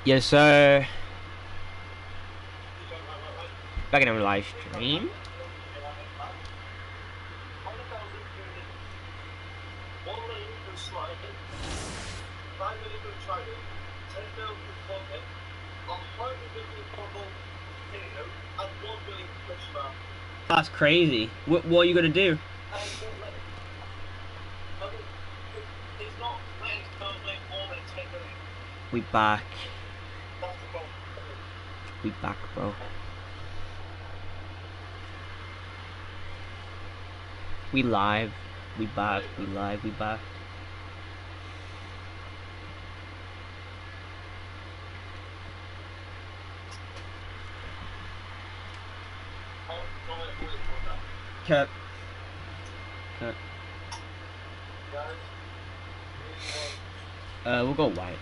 Yes, sir. Back in a live stream. That's crazy. What are you gonna do? We back. We back, bro. We live. We back. We live. We back. Cut. Cut. We'll go white.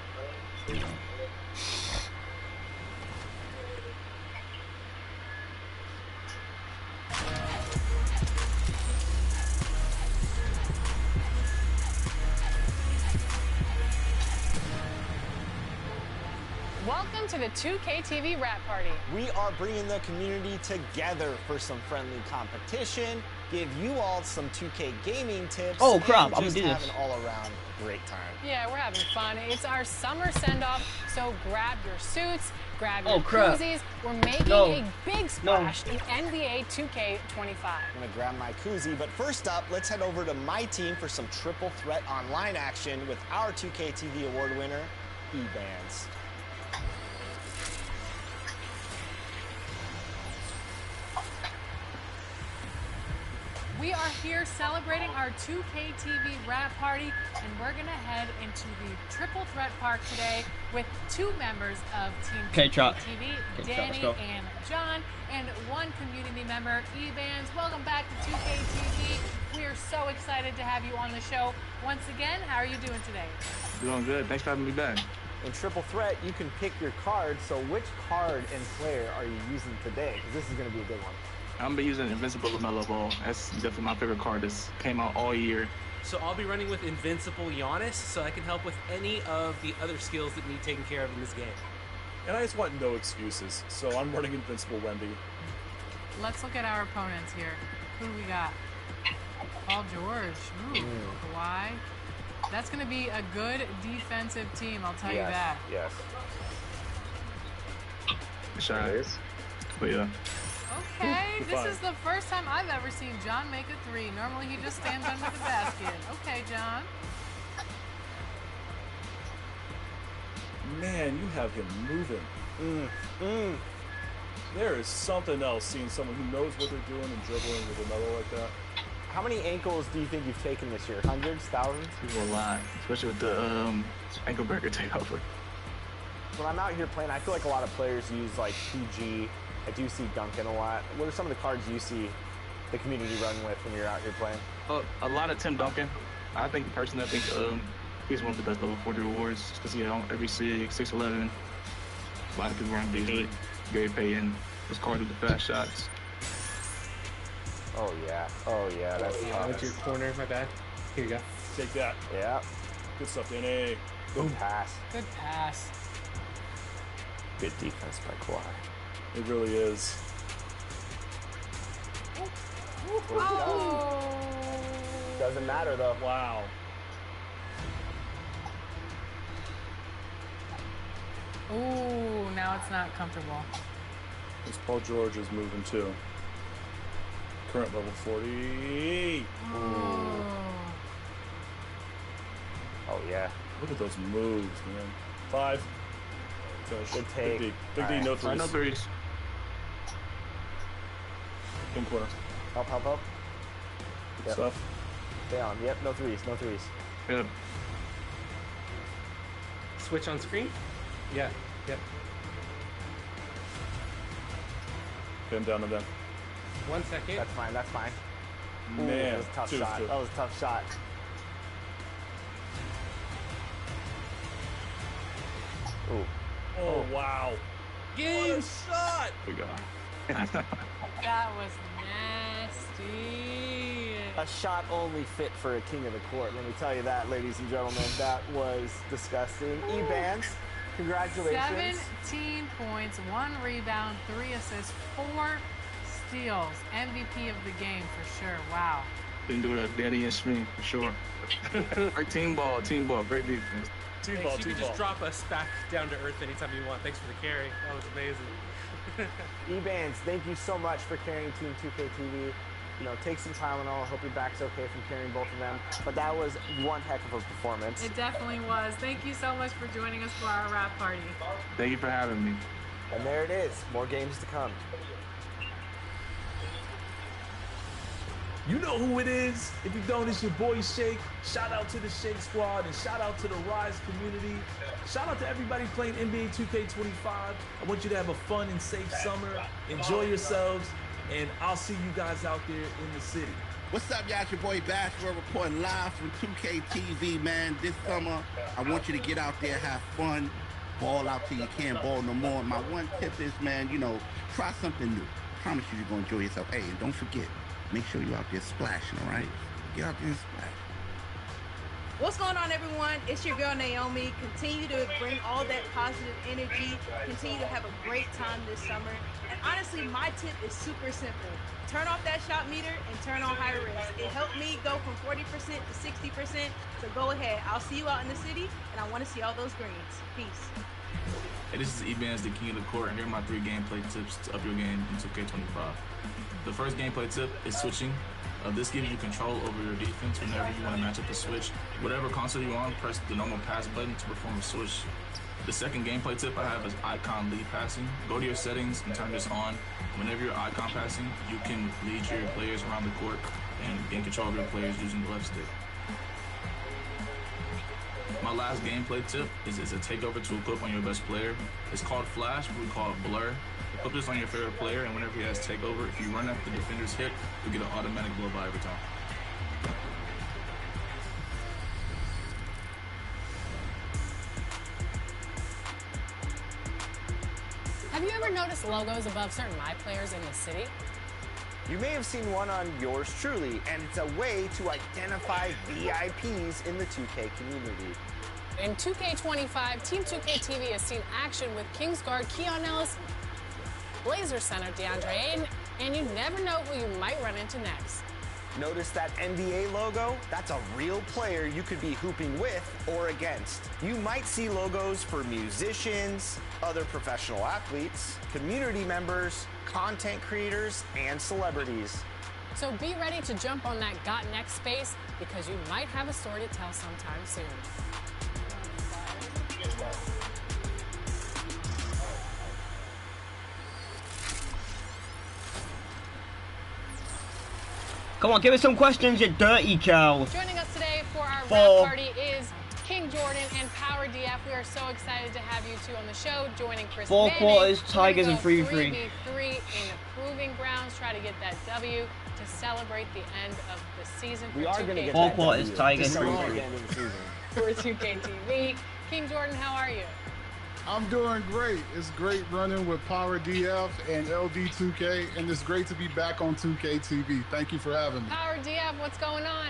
Welcome to the 2K TV Rap Party. We are bringing the community together for some friendly competition, give you all some 2K gaming tips, oh crap, and I'm just gonna do have this. an all-around great time. Yeah, we're having fun. It's our summer send-off, so grab your suits, grab your crap. koozies. We're making a big splash in NBA 2K 25. I'm gonna grab my koozie, but first up, let's head over to my team for some triple threat online action with our 2K TV award winner, E-Bands. We are here celebrating our 2K TV Rap Party, and we're gonna head into the triple threat park today with two members of Team 2K TV, Danny and John, and one community member, E-Bands. Welcome back to 2K TV. We are so excited to have you on the show. Once again, how are you doing today? Doing good. Thanks for having me back. In triple threat, you can pick your card, so which card and player are you using today? Because this is gonna be a good one. I'm gonna be using Invincible LaMelo Ball. That's definitely my favorite card that's came out all year. So I'll be running with Invincible Giannis, so I can help with any of the other skills that need taken care of in this game. And I just want no excuses, so I'm running Invincible Wemby. Let's look at our opponents here. Who do we got? Paul George. Ooh, Kawhi. That's going to be a good defensive team, I'll tell you that. Yes. Shy. But yeah. Okay, this is the first time I've ever seen John make a three. Normally he just stands under the basket. Okay, John. Man, you have him moving. There is something else seeing someone who knows what they're doing and dribbling with another like that. How many ankles do you think you've taken this year? Hundreds? Thousands? A lot, especially with the ankle breaker takeover. When I'm out here playing, I feel like a lot of players use like PG. I do see Duncan a lot. What are some of the cards you see the community run with when you're out here playing? A lot of Tim Duncan. I think personally, he's one of the best level 40 rewards because he on every 6'11". A lot of people run these. Gary Payton, his card with the fast shots. Oh yeah, that's I went to your corner, my bad. Here you go. Take that. Yeah. Good stuff, Danny. Good pass. Good pass. Good defense by Kawhi. It really is. Oh! Doesn't matter though. Wow. Ooh, now it's not comfortable. This Paul George is moving too. Current level 40. Oh yeah. Look at those moves, man. 5. Finish. Good take. Big D. Big D, no threes. No threes. In corner. Help. Good Yep. stuff. Stay on. Yep, no threes. Yeah. Switch on screen? Yeah, yep. Get him down to them. 1 second. That's fine. Ooh, Man, that was a tough two, shot. two. That was a tough shot. Ooh. Oh, wow. Game shot! We go. That was nasty. A shot only fit for a king of the court. Let me tell you that, ladies and gentlemen. That was disgusting. E-Bands, Congratulations. 17 points, 1 rebound, 3 assists, 4 steals. MVP of the game for sure. Wow. Been doing a Daddy and Smith for sure. Great team ball, great defense. Team Thanks. ball, You team could ball. just drop us back down to earth anytime you want. Thanks for the carry. That was amazing. E-Bands, thank you so much for carrying Team 2K TV. You know, take some Tylenol. Hope your back's okay from carrying both of them. But that was one heck of a performance. It definitely was. Thank you so much for joining us for our wrap party. Thank you for having me. And there it is. More games to come. You know who it is. If you don't, it's your boy Shake. Shout out to the Shake Squad and shout out to the Rise community. Shout out to everybody playing NBA 2K25. I want you to have a fun and safe summer. Enjoy yourselves, and I'll see you guys out there in the city. What's up, y'all? It's your boy Bashford reporting live from 2K TV, man. This summer, I want you to get out there, have fun, ball out till you can't ball no more. My one tip is, man, you know, try something new. I promise you, you're going to enjoy yourself. Hey, and don't forget, make sure you're out there splashing, all right? Get out there and splash. What's going on, everyone? It's your girl Naomi. Continue to bring all that positive energy. Continue to have a great time this summer. And honestly, my tip is super simple. Turn off that shot meter and turn on high risk. It helped me go from 40% to 60%. So go ahead. I'll see you out in the city, and I want to see all those greens. Peace. Hey, this is E-Bands, the king of the court, and here are my 3 gameplay tips to up your game in 2K25. The first gameplay tip is switching. This gives you control over your defense whenever you want to match up the switch. Whatever console you're on, press the normal pass button to perform a switch. The second gameplay tip I have is icon lead passing. Go to your settings and turn this on. Whenever you're icon passing, you can lead your players around the court and gain control of your players using the left stick. My last gameplay tip is a takeover to equip on your best player. It's called Flash, but we call it Blur. Equip this on your favorite player, and whenever he has takeover, if you run after the defender's hip, you'll get an automatic blow by every time. Have you ever noticed logos above certain My Players in the city? You may have seen one on yours truly, and it's a way to identify VIPs in the 2K community. In 2K25, Team 2K TV has seen action with Kings guard Keon Ellis, Blazer center DeAndre Ayton, and you never know who you might run into next. Notice that NBA logo? That's a real player you could be hooping with or against. You might see logos for musicians, other professional athletes, community members, content creators, and celebrities. So be ready to jump on that Got Next space because you might have a story to tell sometime soon. Come on, give us some questions, you dirty cow. Joining us today for our wrap party is King Jordan and Power DF. We are so excited to have you two on the show, joining Chris 4 Manning. quarters, Tigers, and 3v3. 3v3 in the Proving Grounds. Try to get that W to celebrate the end of the season. We are going to get 4 that quarters, W Tigers, to celebrate 3v3. the end of the season. For 2K TV. King Jordan, how are you? I'm doing great. It's great running with Power DF and LD2K, and it's great to be back on 2K TV. Thank you for having me. Power DF, what's going on?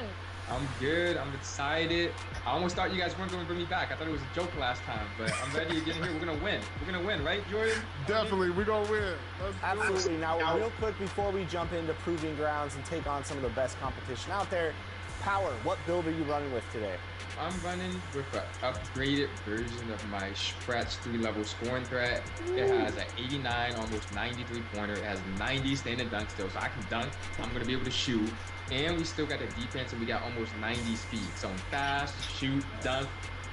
I'm good. I'm excited. I almost thought you guys weren't going to bring me back. I thought it was a joke last time, but I'm ready to get in here. We're going to win. We're going to win, right, Jordan? Definitely. We're going to win. Let's do it. Absolutely. Now, real quick, before we jump into Proving Grounds and take on some of the best competition out there, Power, what build are you running with today? I'm running with an upgraded version of my Spratz 3-level scoring threat. It has an 89, almost 93 pointer. It has 90 standing dunk still, so I can dunk. I'm going to be able to shoot. And we still got the defense, and we got almost 90 speed. So I'm fast, shoot, dunk.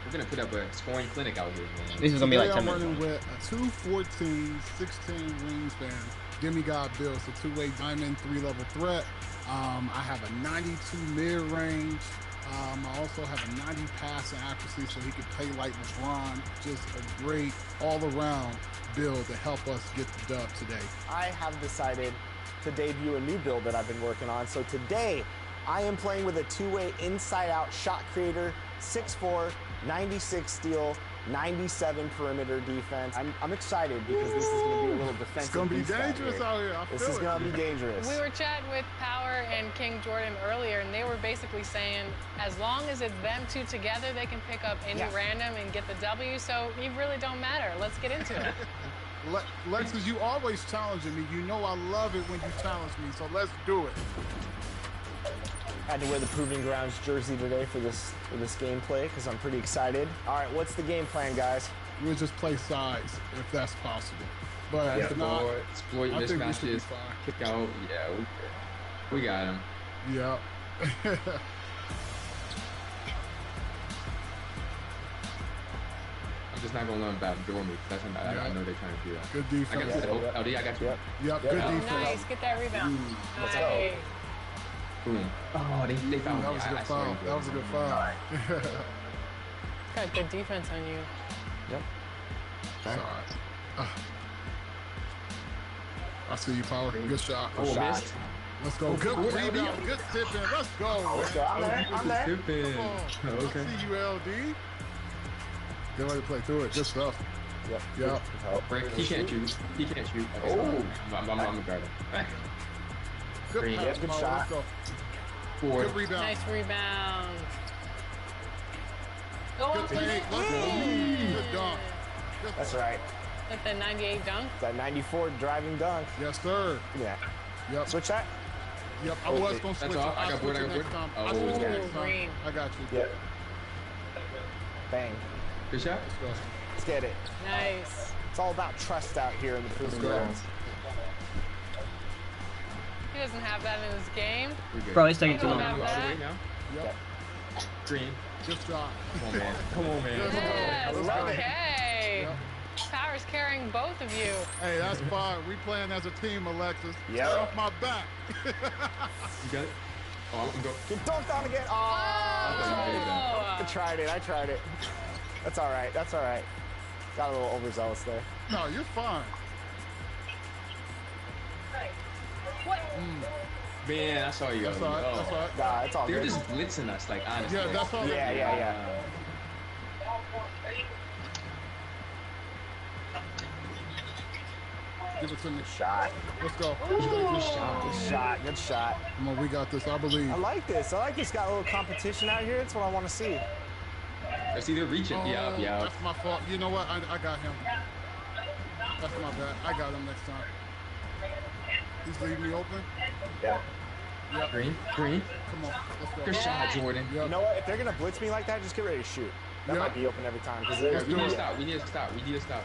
We're going to put up a scoring clinic out here, man. This is going to be like 10 I'm minutes. running with a 214, 16 wingspan demigod build, so 2-way diamond, 3-level threat. I have a 92 mid-range. I also have a 90 passing accuracy, so he can play like LeBron. Just a great all-around build to help us get the dub today. I have decided to debut a new build that I've been working on. So today, I am playing with a 2-way inside-out shot creator, 6'4", 96 steal, 97 perimeter defense. I'm excited because this is going to be a little defensive. It's going to be beast dangerous out here. This is going to be dangerous. We were chatting with Power and King Jordan earlier, and they were basically saying as long as it's them two together, they can pick up any random and get the W, so it really don't matter. Let's get into it. Lexus, you always challenging me. You know I love it when you challenge me, so let's do it. Had to wear the Proving Grounds jersey today for this gameplay because I'm pretty excited. All right, what's the game plan, guys? We'll just play sides if that's possible. But if not, exploit mismatches, kick out. Yeah, we got him. Yeah. I'm just not gonna let him backdoor me. That's I know they're trying to do that. Good defense. I got you. LD, I got you. Yep. Good defense. Nice. Get that rebound. Let's go. Boom. Oh, they found me. That was a good foul. That was a good foul. Got good defense on you. Yep. It's all right. I see you, Power. Good shot. Oh, missed. Let's go. Good rebound. Good tipping. Let's go. Let's go. I'm there. Tipping. Okay. I see you, LD. Get ready to play through it. Good stuff. Yep. Break. He can't shoot. Oh. I'm gonna guard him. Good pass, good Power. shot. Let's go. Good rebound. Nice rebound. Good take. Let's go. Good dunk. That's right. With the 98 dunk. That 94 driving dunk. Yes, sir. Look at that. Yep. Switch that. Yep. I was gonna switch. That's all. I got board. I'll switch it next time. Green. I got you. Yep. Bang. Good shot. Let's go. Let's get it. Nice. It's all about trust out here in the Proving Grounds. He doesn't have that in his game. Bro, it's taking too Don't long. have that. Yep. Green. Good shot. Come on, man. Yes, Love it. okay. Yep. Power's carrying both of you. Hey, that's fine. We playing as a team, Alexis. Yep. Get off my back. You got it? Oh, I'm going. Get dunked on again. Oh. I tried it. That's all right. Got a little overzealous there. No, you're fine. What? Man, I saw you. That's all right. Oh. That's all right. Nah, it's all They're good. just blitzing us, like, honestly. Yeah, that's all. Yeah. Give it to me. Shot. Let's go. Good shot. Come on, we got this. I believe. I like this. Got a little competition out here. That's what I want to see. I see they're reaching. Yeah. That's my fault. You know what? I got him. That's my bad. I got him next time. He's leaving me open. Yeah. Yep. Green. Come on. Let's go. Good shot, Jordan. Yep. You know what? If they're gonna blitz me like that, just get ready to shoot. That might be open every time. Let's We do need it. to stop. We need to stop.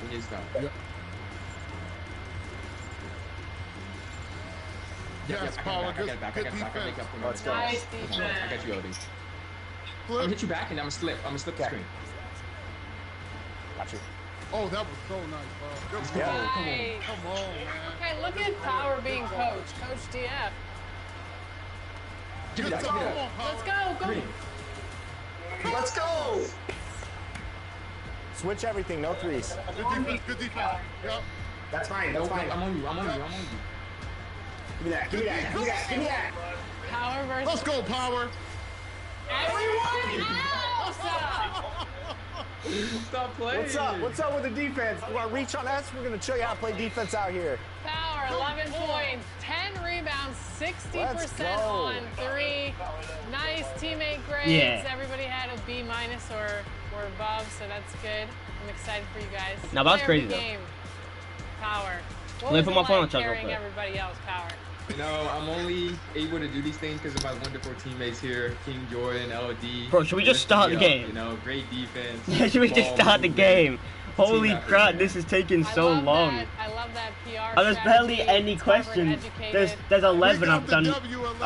Yep. Yes, Power. Good defense. Let's go. Nice defense. I got you, LD. I'm Flip. gonna hit you back and I'm gonna slip. the screen. Got you. Oh, that was so nice, bro. Good Yeah. Nice. Come on, man. Hey, look at Power being coach. Coach DF. Give me that. Come on, Let's Power. go. Let's go. Switch everything. No threes. Good defense. Yep. That's fine. No, I'm on you. Give me that. Power versus Let's go, Power. everyone else. Stop playing. What's up with the defense? You want to reach on us? We're going to show you how to play defense out here. Power, 11 points, 10 rebounds, 60% on 3. Nice teammate grades. Yeah. Everybody had a B- or above, so that's good. I'm excited for you guys. Now, that's Player of crazy, the though. game. Power. What Let me was put it my phone on like charge real carrying quick. everybody else, Power? You know, I'm only able to do these things because of my wonderful teammates here, King Jordan, LD. Bro, should we just start the game? You know, great defense. Yeah, should we just ball start the movement, game? Holy team effort, crap, man. this is taking so I love long. That. I love that PR. There's barely strategy. any It's clever and questions. educated. There's 11. We got I've the done W, Alexis.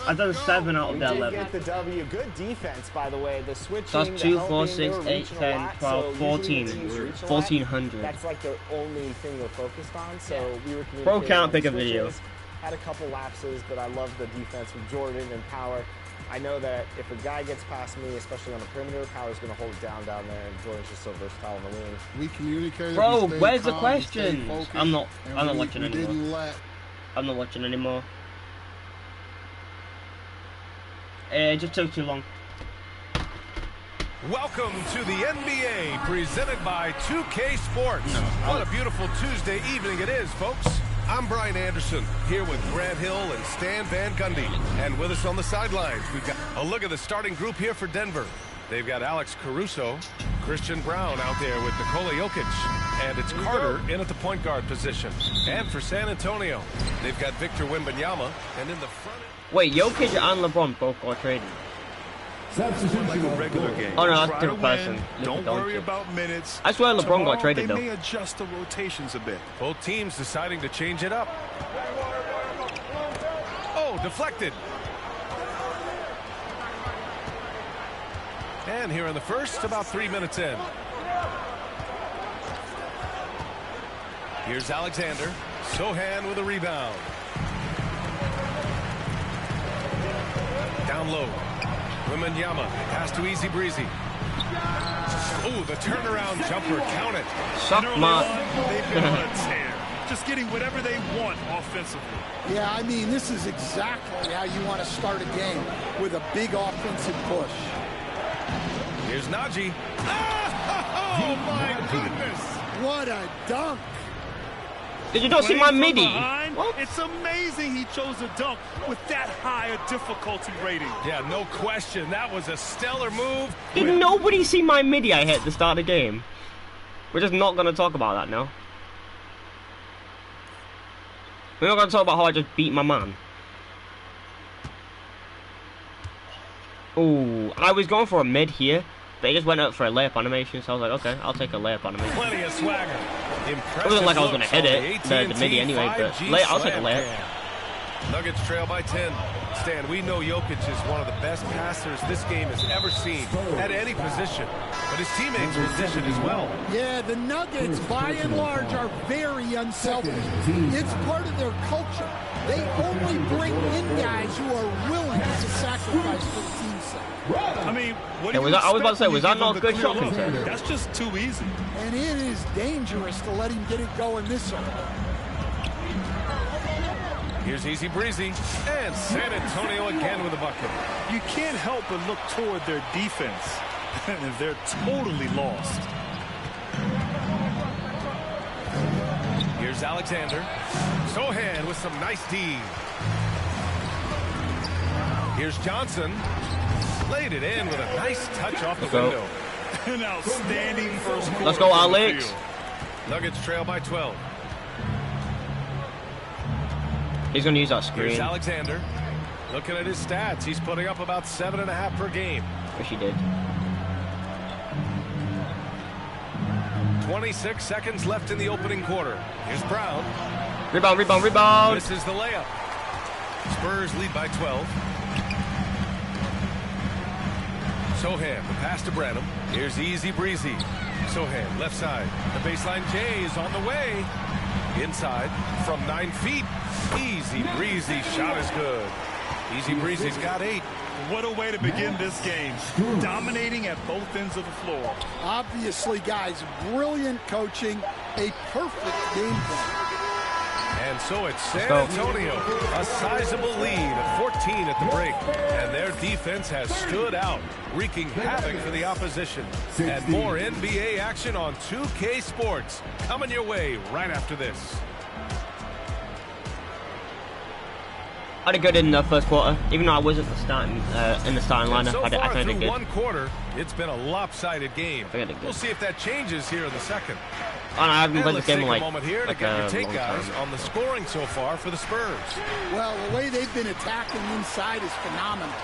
I've done Let's 7 go. out of We the did 11. get the W. Good defense, by the way. The switching, So that's the 2, 4, helping, 6, they were 8, reaching a 10, lot, 12, so usually 14. when teams reach a lot, 1400. That's like the only thing we're focused on. So we were Bro, communicating can't on the pick a video. switches, had a couple lapses, but I love the defense with Jordan and Power. I know that if a guy gets past me, especially on the perimeter, Power's going to hold it down there, and Jordan's just so versatile on the wing. We communicated. Bro, we stayed where's the calm, we stayed questions? focused, I'm not and watching we anymore. Didn't let. I'm not watching anymore. It just took too long. Welcome to the NBA, presented by 2K Sports. What a beautiful Tuesday evening it is, folks. I'm Brian Anderson, here with Grant Hill and Stan Van Gundy. And with us on the sidelines, we've got a look at the starting group here for Denver. They've got Alex Caruso, Christian Brown out there with Nikola Jokic, and it's Carter in at the point guard position. And for San Antonio, they've got Victor Wembanyama, and in the front... Wait, Jokic and LeBron both got traded. Like a regular game. Oh no, that's a different person. Don't worry about minutes. I swear LeBron got traded though. They may adjust the rotations a bit. Both teams deciding to change it up. Oh, deflected. And here in the first, about 3 minutes in. Here's Alexander. Sohan with a rebound. Down low. Wembanyama, pass to Easy Breezy. Oh, the turnaround jumper, count it. Suck my... They've been on a tear, just getting whatever they want offensively. Yeah, I mean, this is exactly how you want to start a game, with a big offensive push. Here's Najee. Oh, my goodness. What a dunk. Did you not see my Middy? What? It's amazing he chose a dunk with that high a difficulty rating. Yeah, no question. That was a stellar move. Did nobody see my Middy I hit at the start of the game? We're just not going to talk about that now. We're not going to talk about how I just beat my man. Ooh, I was going for a mid here. They just went up for a layup animation, so I was like, okay, I'll take a layup animation. Plenty of swagger. It wasn't like I was going to hit it, the Middy anyway, but I'll take a layup. Nuggets trail by 10. Stan, we know Jokic is one of the best passers this game has ever seen at any position, but his teammates position as well. Yeah, the Nuggets, by and large, are very unselfish. It's part of their culture. They only bring in guys who are willing to sacrifice for the team's sake. I mean, what do you I was about to say, was that not a good shot contender? That's just too easy. And it is dangerous to let him get it going this early. Here's Easy Breezy, and San Antonio again with a bucket. You can't help but look toward their defense. They're totally lost. Here's Alexander. Sohan with some nice D. Here's Johnson. Laid it in with a nice touch off the window. An outstanding first quarter. Let's go, Alex. Nuggets trail by 12. He's going to use that screen. Here's Alexander. Looking at his stats, he's putting up about 7.5 per game. Wish he did. 26 seconds left in the opening quarter. Here's Brown. Rebound, rebound, rebound. This is the layup. Spurs lead by 12. Sohan, the pass to Branham. Here's Easy Breezy. Sohan, left side. The baseline J is on the way. Inside from 9 feet. Easy Breezy shot is good. Easy Breezy's got 8. What a way to begin this game. Dominating at both ends of the floor. Obviously, guys, brilliant coaching. A perfect game plan. And so it's San Antonio, a sizable lead of 14 at the break. And their defense has stood out, wreaking havoc for the opposition. And more NBA action on 2K Sports coming your way right after this. I did good in the first quarter, even though I wasn't in the starting lineup. So I far did through good. one quarter, it's been a lopsided game. We'll see if that changes here in the second. Oh, no, I haven't played this game in like a moment here to get your take, long guys, time. on the scoring so far for the Spurs. Well, the way they've been attacking inside is phenomenal.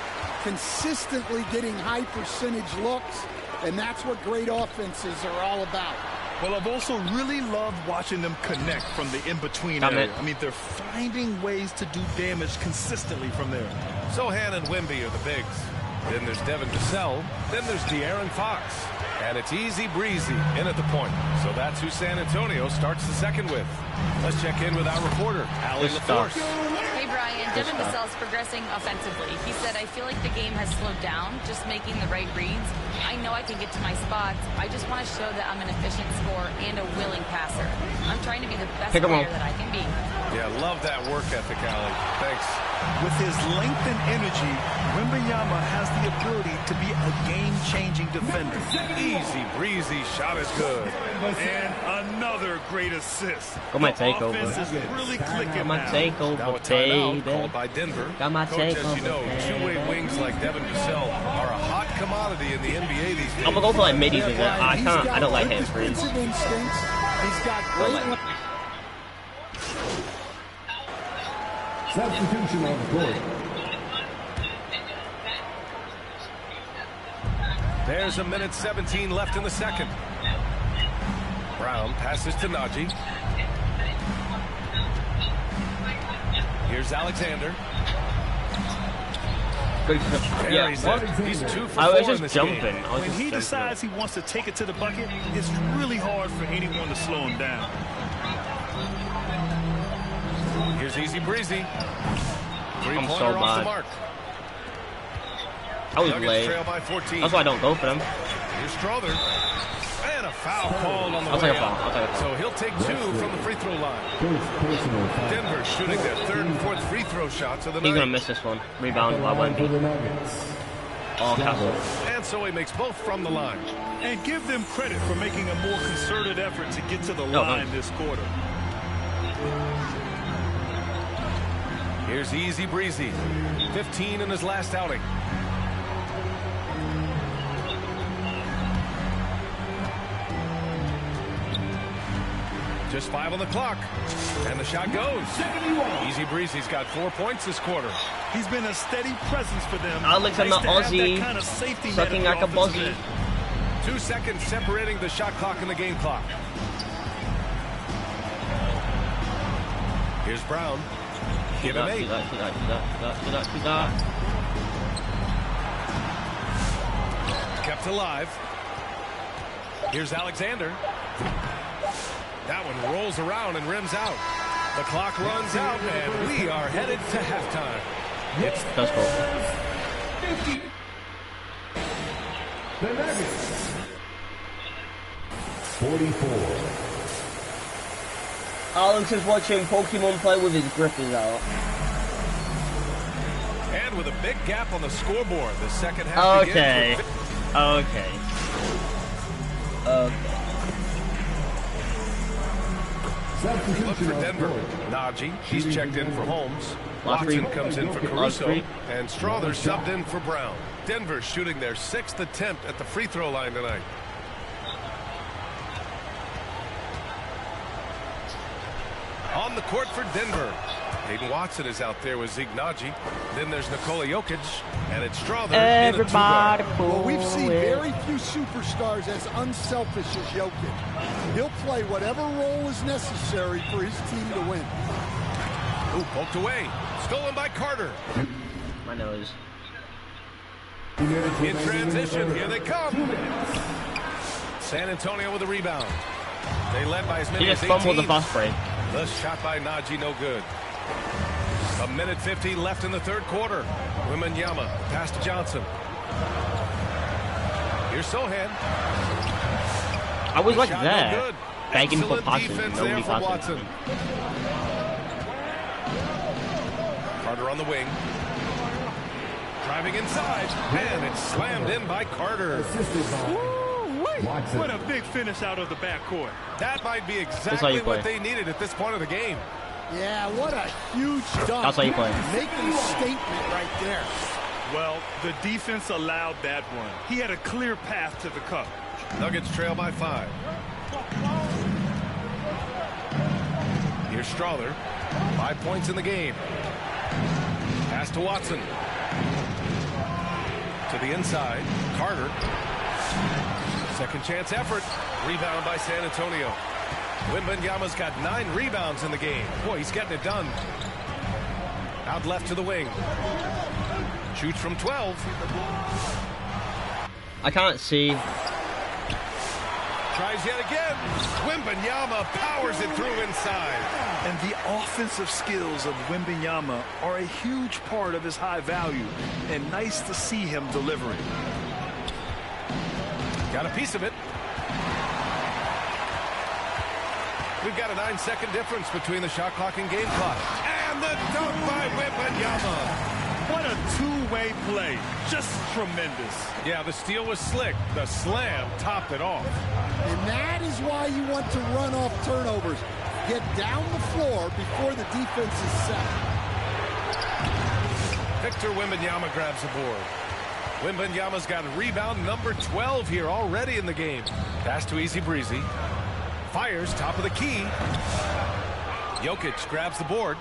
Consistently getting high percentage looks, and that's what great offenses are all about. Well, I've also really loved watching them connect from the in-between area. I mean, they're finding ways to do damage consistently from there. Sohan and Wemby are the bigs. Then there's Devin Vassell. Then there's De'Aaron Fox. And it's Easy Breezy in at the point. So that's who San Antonio starts the second with. Let's check in with our reporter, Allie LaForce. Hey, Brian, Devin Vassell is progressing offensively. He said, I feel like the game has slowed down, just making the right reads. I know I can get to my spots. I just want to show that I'm an efficient scorer and a willing passer. I'm trying to be the best player that I can be. Yeah, love that work ethic, Allie. Thanks. With his length and energy, Wembanyama has the ability to be a game-changing defender. Easy breezy, shot is good. And another great assist. Got my takeover. Offense is really clicking Got my now. takeover, Now a timeout baby. called by Denver. Got my Coach, as you takeover, know, two-way wings like Devin Vassell are a hot commodity in the NBA these days. I'm gonna go for like Middy because I don't like hitting screens. He's got great. Substitution on the court. There's a minute 17 left in the second. Brown passes to Najee. Here's Alexander. Yeah, he's 2 for 4 I was in just this jumping. game. When he decides he wants to take it to the bucket, it's really hard for anyone to slow him down. Here's Easy Breezy. I'm so Three-pointer off the bad. mark. I was Nuggets late. trail by 14. That's why I don't go for them. Here's Strother. And a foul called on the I'll way take a foul. out. I'll take a foul. So he'll take 2 from the free throw line. Denver shooting their 3rd and 4th free throw shots of the He's night. gonna miss this one. Rebound by Wemby. All Castle. And so he makes both from the line. And give them credit for making a more concerted effort to get to the line this quarter. Here's Easy Breezy. 15 in his last outing. Just 5 on the clock. And the shot goes. Easy Breezy's got 4 points this quarter. He's been a steady presence for them. Alex and the Nice to have that Aussie. kind of safety net Sucking at like the a offensive buzzy. end. 2 seconds separating the shot clock and the game clock. Here's Brown. Give him 8. Kept alive. Here's Alexander. That one rolls around and rims out. The clock runs out, and we are headed to halftime. It's That's cool. 50. The Nuggets. 44. Alex is watching Pokemon play with his grippers out. And with a big gap on the scoreboard, the second half Okay. begins. Okay. Look for Denver. Najee, he's checked in for Holmes. Last Watson three. comes in for Last Caruso. three. And Strother subbed in for Brown. Denver shooting their 6th attempt at the free throw line tonight. On the court for Denver. Hayden Watson is out there with Zeke Najee. Then there's Nikola Jokic. And it's Strother in a 2-guard. Well, we've seen very few superstars as unselfish as Jokic. He'll play whatever role is necessary for his team to win. Ooh, poked away. Stolen by Carter. My nose. In transition, here they come. San Antonio with a rebound. They led by as many He as just 18. fumbled the fast break. The shot by Najee, no good. A minute 50 left in the 3rd quarter. Wembanyama, pass to Johnson. Here's Sohan. I was like Shot there, no good. begging for Excellent passes. defense Nobody there from passing. Watson. Carter on the wing. Driving inside. And it's slammed in by Carter. What a big finish out of the backcourt. That might be how exactly you play. what they needed at this point of the game. Yeah, what a huge dunk. That's how you play. Making a statement right there. Well, the defense allowed that one. He had a clear path to the cup. Nuggets trail by 5. Here's Strother. 5 points in the game. Pass to Watson. To the inside. Carter. Second chance effort. Rebound by San Antonio. Wembanyama's got 9 rebounds in the game. Boy, he's getting it done. Out left to the wing. Shoots from 12. I can't see. tries yet again. Wembanyama powers it through inside. And the offensive skills of Wembanyama are a huge part of his high value. And nice to see him delivering. Got a piece of it. We've got a 9-second difference between the shot clock and game clock. And the dunk by Wembanyama. What a two-way play. Just tremendous. Yeah, the steal was slick. The slam topped it off. And that is why you want to run off turnovers. Get down the floor before the defense is set. Victor Wembanyama grabs the board. Wembanyama's got rebound number 12 here already in the game. Pass to Easy Breezy. Fires top of the key. Jokic grabs the board.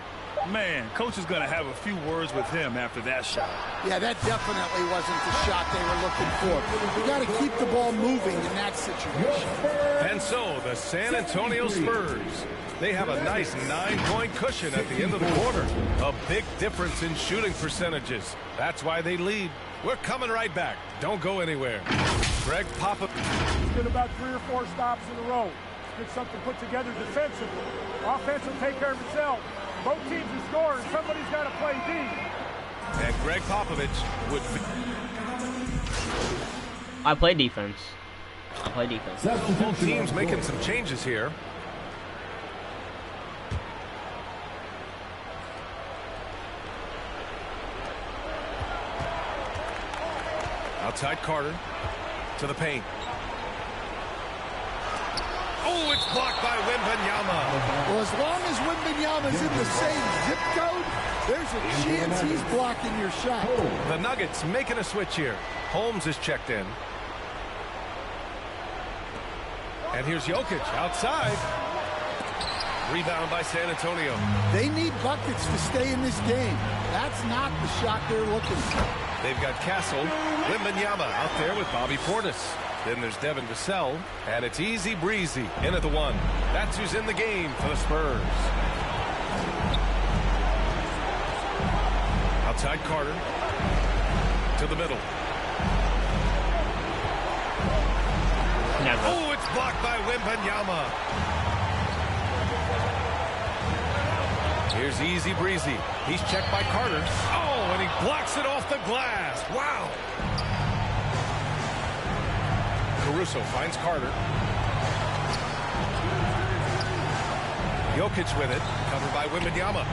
Man, coach is going to have a few words with him after that shot. Yeah, that definitely wasn't the shot they were looking for. You got to keep the ball moving in that situation. And so the San Antonio Spurs, they have a nice 9-point cushion at the end of the quarter. A big difference in shooting percentages. That's why they lead. We're coming right back. Don't go anywhere. Greg Popovich. Get about 3 or 4 stops in a row. Get something put together defensively. Offense will take care of itself. Both teams are scoring. Somebody's got to play D. And Greg Popovich would. I play defense. Both teams making some changes here. Outside Carter to the paint. Oh, it's blocked by Wembanyama. Well, as long as Wembanyama's in the same zip code, there's a chance he's blocking your shot. The Nuggets making a switch here. Holmes is checked in. And here's Jokic outside. Rebound by San Antonio. They need buckets to stay in this game. That's not the shot they're looking for. They've got Castle, Wembanyama out there with Bobby Portis. Then there's Devin Vassell, and it's Easy Breezy in at the 1. That's who's in the game for the Spurs. Outside Carter to the middle. Never. Oh, it's blocked by Wembanyama. Here's Easy Breezy. He's checked by Carter. Oh, and he blocks it off the glass. Wow. Caruso finds Carter. Jokic with it. Covered by Wembanyama.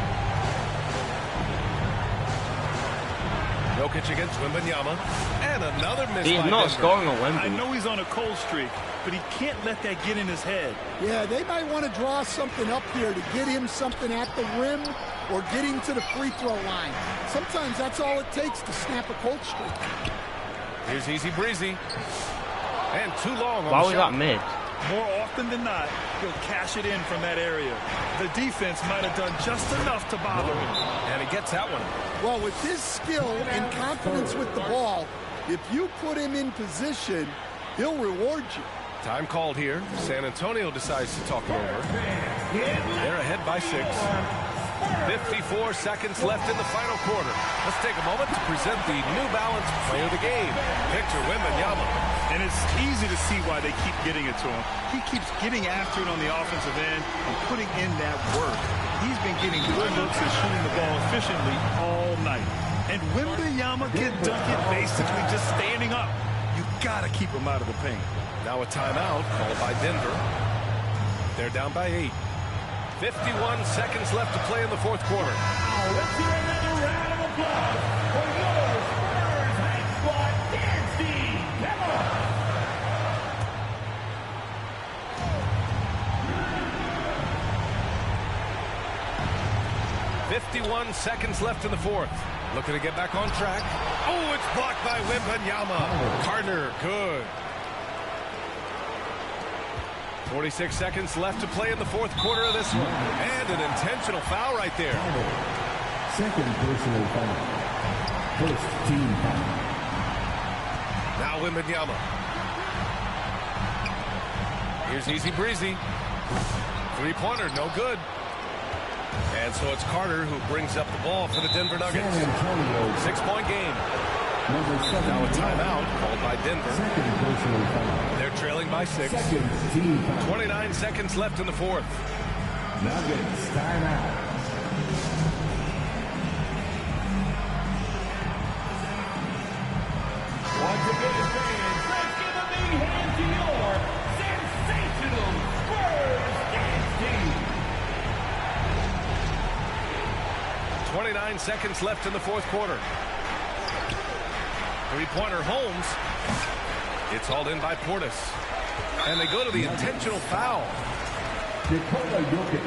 Jokic against Wembanyama. And another miss. He's not scoring on Wemby. I know he's on a cold streak, but he can't let that get in his head. Yeah, they might want to draw something up here to get him something at the rim or get him to the free throw line. Sometimes that's all it takes to snap a cold streak. Here's Easy Breezy. And too long on Why the was shot. that mid? More often than not, he'll cash it in from that area. The defense might have done just enough to bother him. And he gets that one. Well, with his skill and confidence with the ball, if you put him in position, he'll reward you. Time called here. San Antonio decides to talk it over. They're ahead by 6. 54 seconds left in the final quarter. Let's take a moment to present the New Balance Player of the Game, Victor Wembanyama. And it's easy to see why they keep getting it to him. He keeps getting after it on the offensive end and putting in that work. He's been getting good looks and shooting the ball efficiently all night. And Wembanyama can dunk it basically just standing up. You gotta keep him out of the paint. Now a timeout called by Denver. They're down by 8. 51 seconds left to play in the fourth quarter. Let's hear another round of applause for your Spurs High Squad dance team. Come on. 51 seconds left in the fourth. Looking to get back on track. Oh, it's blocked by Wembanyama. Carter, good. 46 seconds left to play in the fourth quarter of this one. And an intentional foul right there. Second personal foul. First team foul. Now Wembanyama. Here's Easy Breezy. Three-pointer, no good. And so it's Carter who brings up the ball for the Denver Nuggets. 6-point game. Now a timeout called by Denver. They're trailing by 6. 29 seconds left in the fourth. Nuggets timeout. Once again, fans, let's give a big hand to your sensational Spurs dance team. 29 seconds left in the fourth quarter. Three-pointer Holmes. It's hauled in by Portis. And they go to the intentional foul. Nikola Jokic,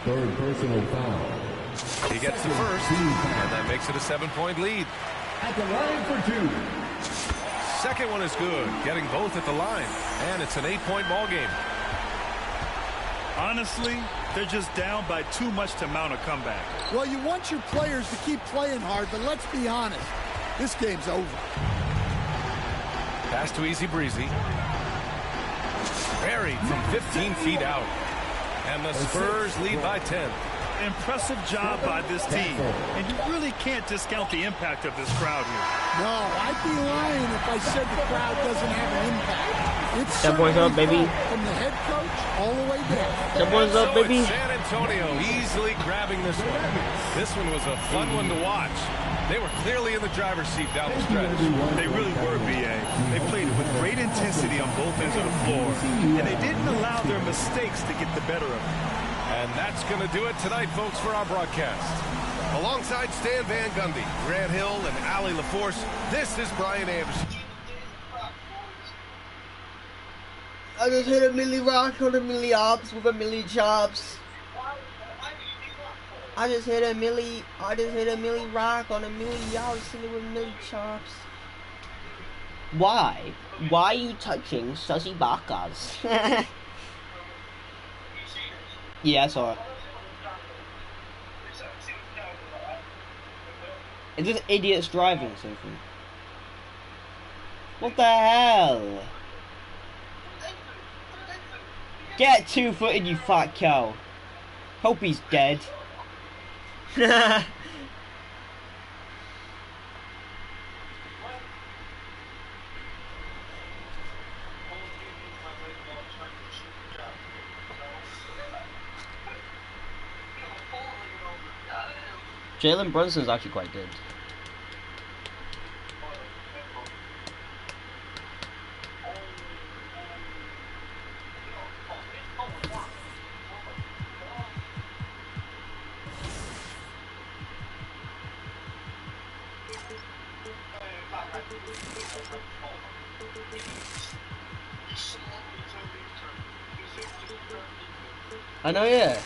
third personal foul. He gets the first, and that makes it a 7-point lead. At the line for 2. Second one is good, getting both at the line. And it's an 8-point ball game. Honestly, they're just down by too much to mount a comeback. Well, you want your players to keep playing hard, but let's be honest. This game's over. Pass to Easy Breezy. Buried from 15 feet out. And the Spurs lead by 10. Impressive job by this team. And you really can't discount the impact of this crowd here. No, I'd be lying if I said the crowd doesn't have an impact. It's 10 points up, baby. From the head coach all the way down. 10 points up, baby. It's San Antonio easily grabbing this one. This one was a fun one to watch. They were clearly in the driver's seat down the stretch. They really were, B.A. They played with great intensity on both ends of the floor, and they didn't allow their mistakes to get the better of them. And that's going to do it tonight, folks, for our broadcast. Alongside Stan Van Gundy, Grant Hill, and Allie LaForce, this is Brian Anderson. I just hit a milli rock on a milli ops with a milli chops. I just hit a milli rock on a milli yops with milli chops. Why? Why are you touching sussy bakas? Yeah, I saw it. It's just idiots driving or something. What the hell? Get 2-footed, you fat cow. Hope he's dead. Jalen Brunson's actually quite good. I know, yeah.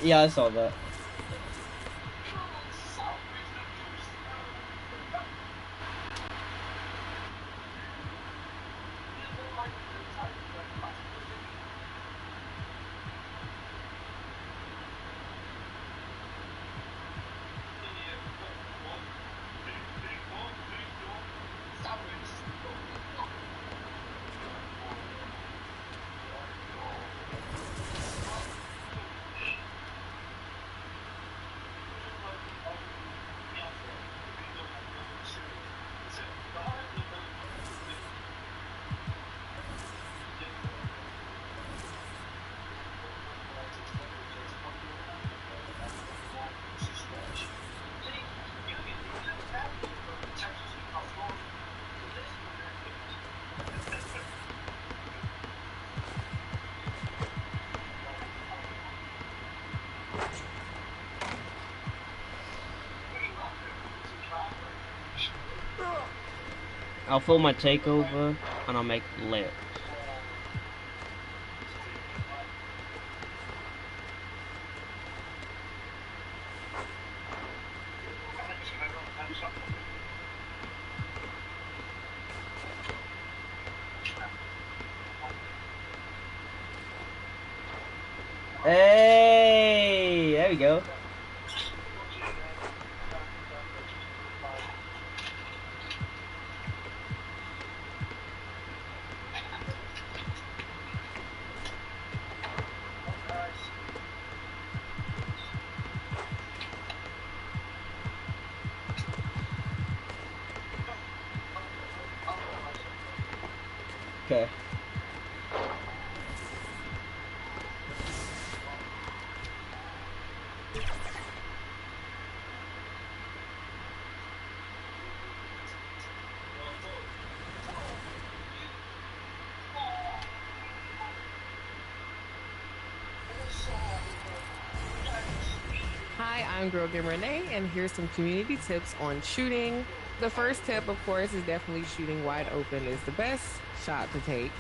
Yeah, I saw that. I'll fill my takeover and I'll make layups. Hey, there we go. Okay. Hi, I'm Girl Game Renee, and here's some community tips on shooting. The first tip, of course, is definitely shooting wide open is the best shot to take.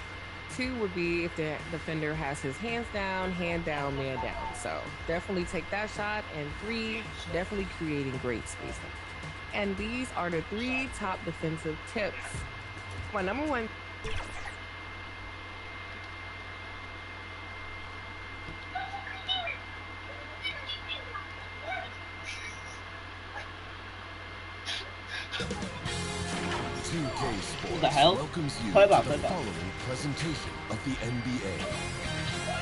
2 would be if the defender has his hands down, hand down, man down. So definitely take that shot. And 3, definitely creating great spacing. And these are the 3 top defensive tips. My number 1. Sports the hell? welcomes you Play to back, the play back. following presentation of the NBA.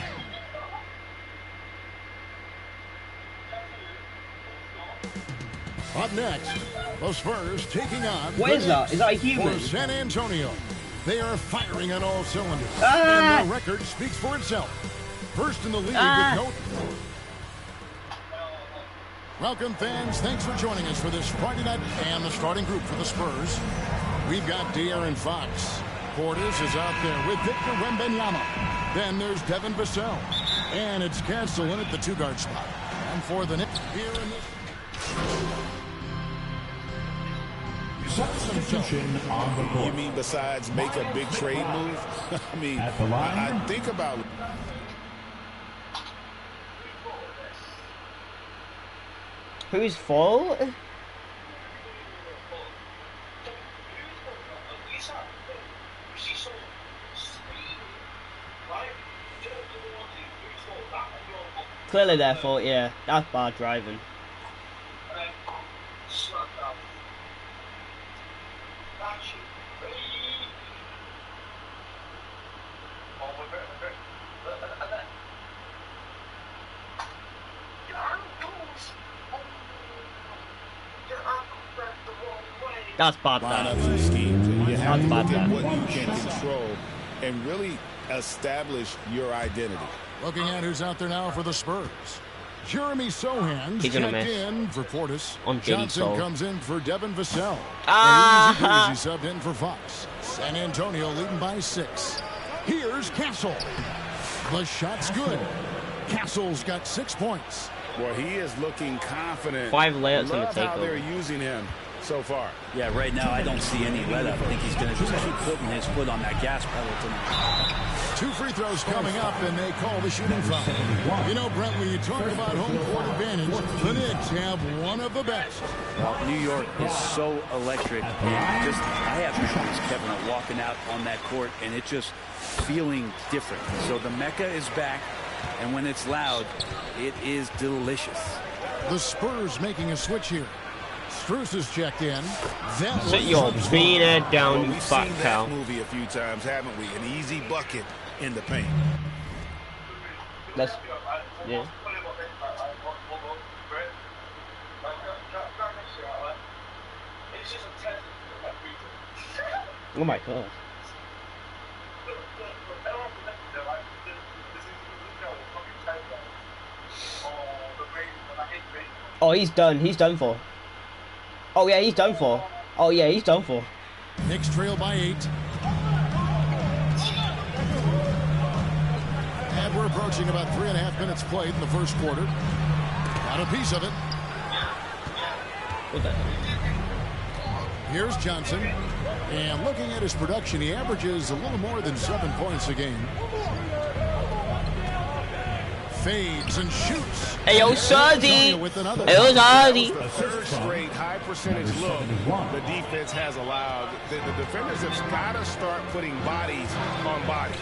Up next, the Spurs taking on What is that? Is that a human? for San Antonio. They are firing on all cylinders, Ah! and their record speaks for itself. First in the league Ah! with no... Welcome, fans. Thanks for joining us for this Friday night and the starting group for the Spurs. We've got De'Aaron Fox. Portis is out there with Victor Wembanyama. Then there's Devin Vassell. And it's Castle in at the 2-guard spot. And for the Knicks here in this... Substitution on the court. You mean besides make a big trade move? I mean, At the line. I think about... Who's fault? Clearly their fault, yeah. That's bad driving. That's bad. Lineups and schemes, and you have to That's look bad. at what you can control and really establish your identity. Looking at who's out there now for the Spurs. Jeremy Sohan's He's gonna checked miss. in for Portis. On Diddy Johnson Soul. comes in for Devin Vassell. Ah! And easy peasy subbed in for Fox. San Antonio leading by 6. Here's Castle. The shot's good. Castle's got 6 points. Well, he is looking confident. 5 layups on the Love how they're takeover. using him. so far. Yeah, right now I don't see any let up. I think he's going to just keep putting his foot on that gas pedal tonight. 2 free throws coming up, and they call the shooting foul. You know, Brent, when you talk about home court advantage, the Knicks have one of the best. Well, New York is so electric. And just, I have memories, Kevin, of walking out on that court, and it just feeling different. So the Mecca is back, and when it's loud, it is delicious. The Spurs making a switch here. Strus is checked in. Sit your bean head down, you We've fat seen cow. that movie a few times, haven't we? An easy bucket in the paint. That's yeah. Oh my god. Oh, he's done. He's done for. Oh yeah, he's done for. Oh yeah, he's done for. Knicks trail by 8. And we're approaching about 3.5 minutes played in the first quarter. Got a piece of it. What the hell? Here's Johnson. And looking at his production, he averages a little more than 7 points a game. Fades and shoots. Hey yo, Shazzy. With another. Hey yo, Shazzy. The third straight high percentage look the defense has allowed. The defenders have got to start putting bodies on bodies.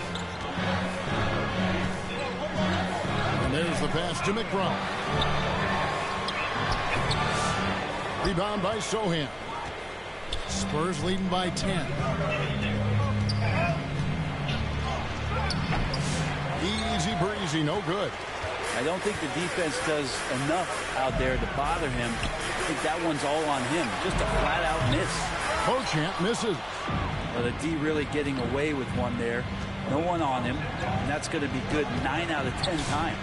And there's the pass to McBride. Rebound by Sohan. Spurs leading by 10. Easy breezy, no good. I don't think the defense does enough out there to bother him. I think that one's all on him. Just a flat-out miss. Beauchamp misses. Well, the D really getting away with one there. No one on him. And that's going to be good 9 out of 10 times.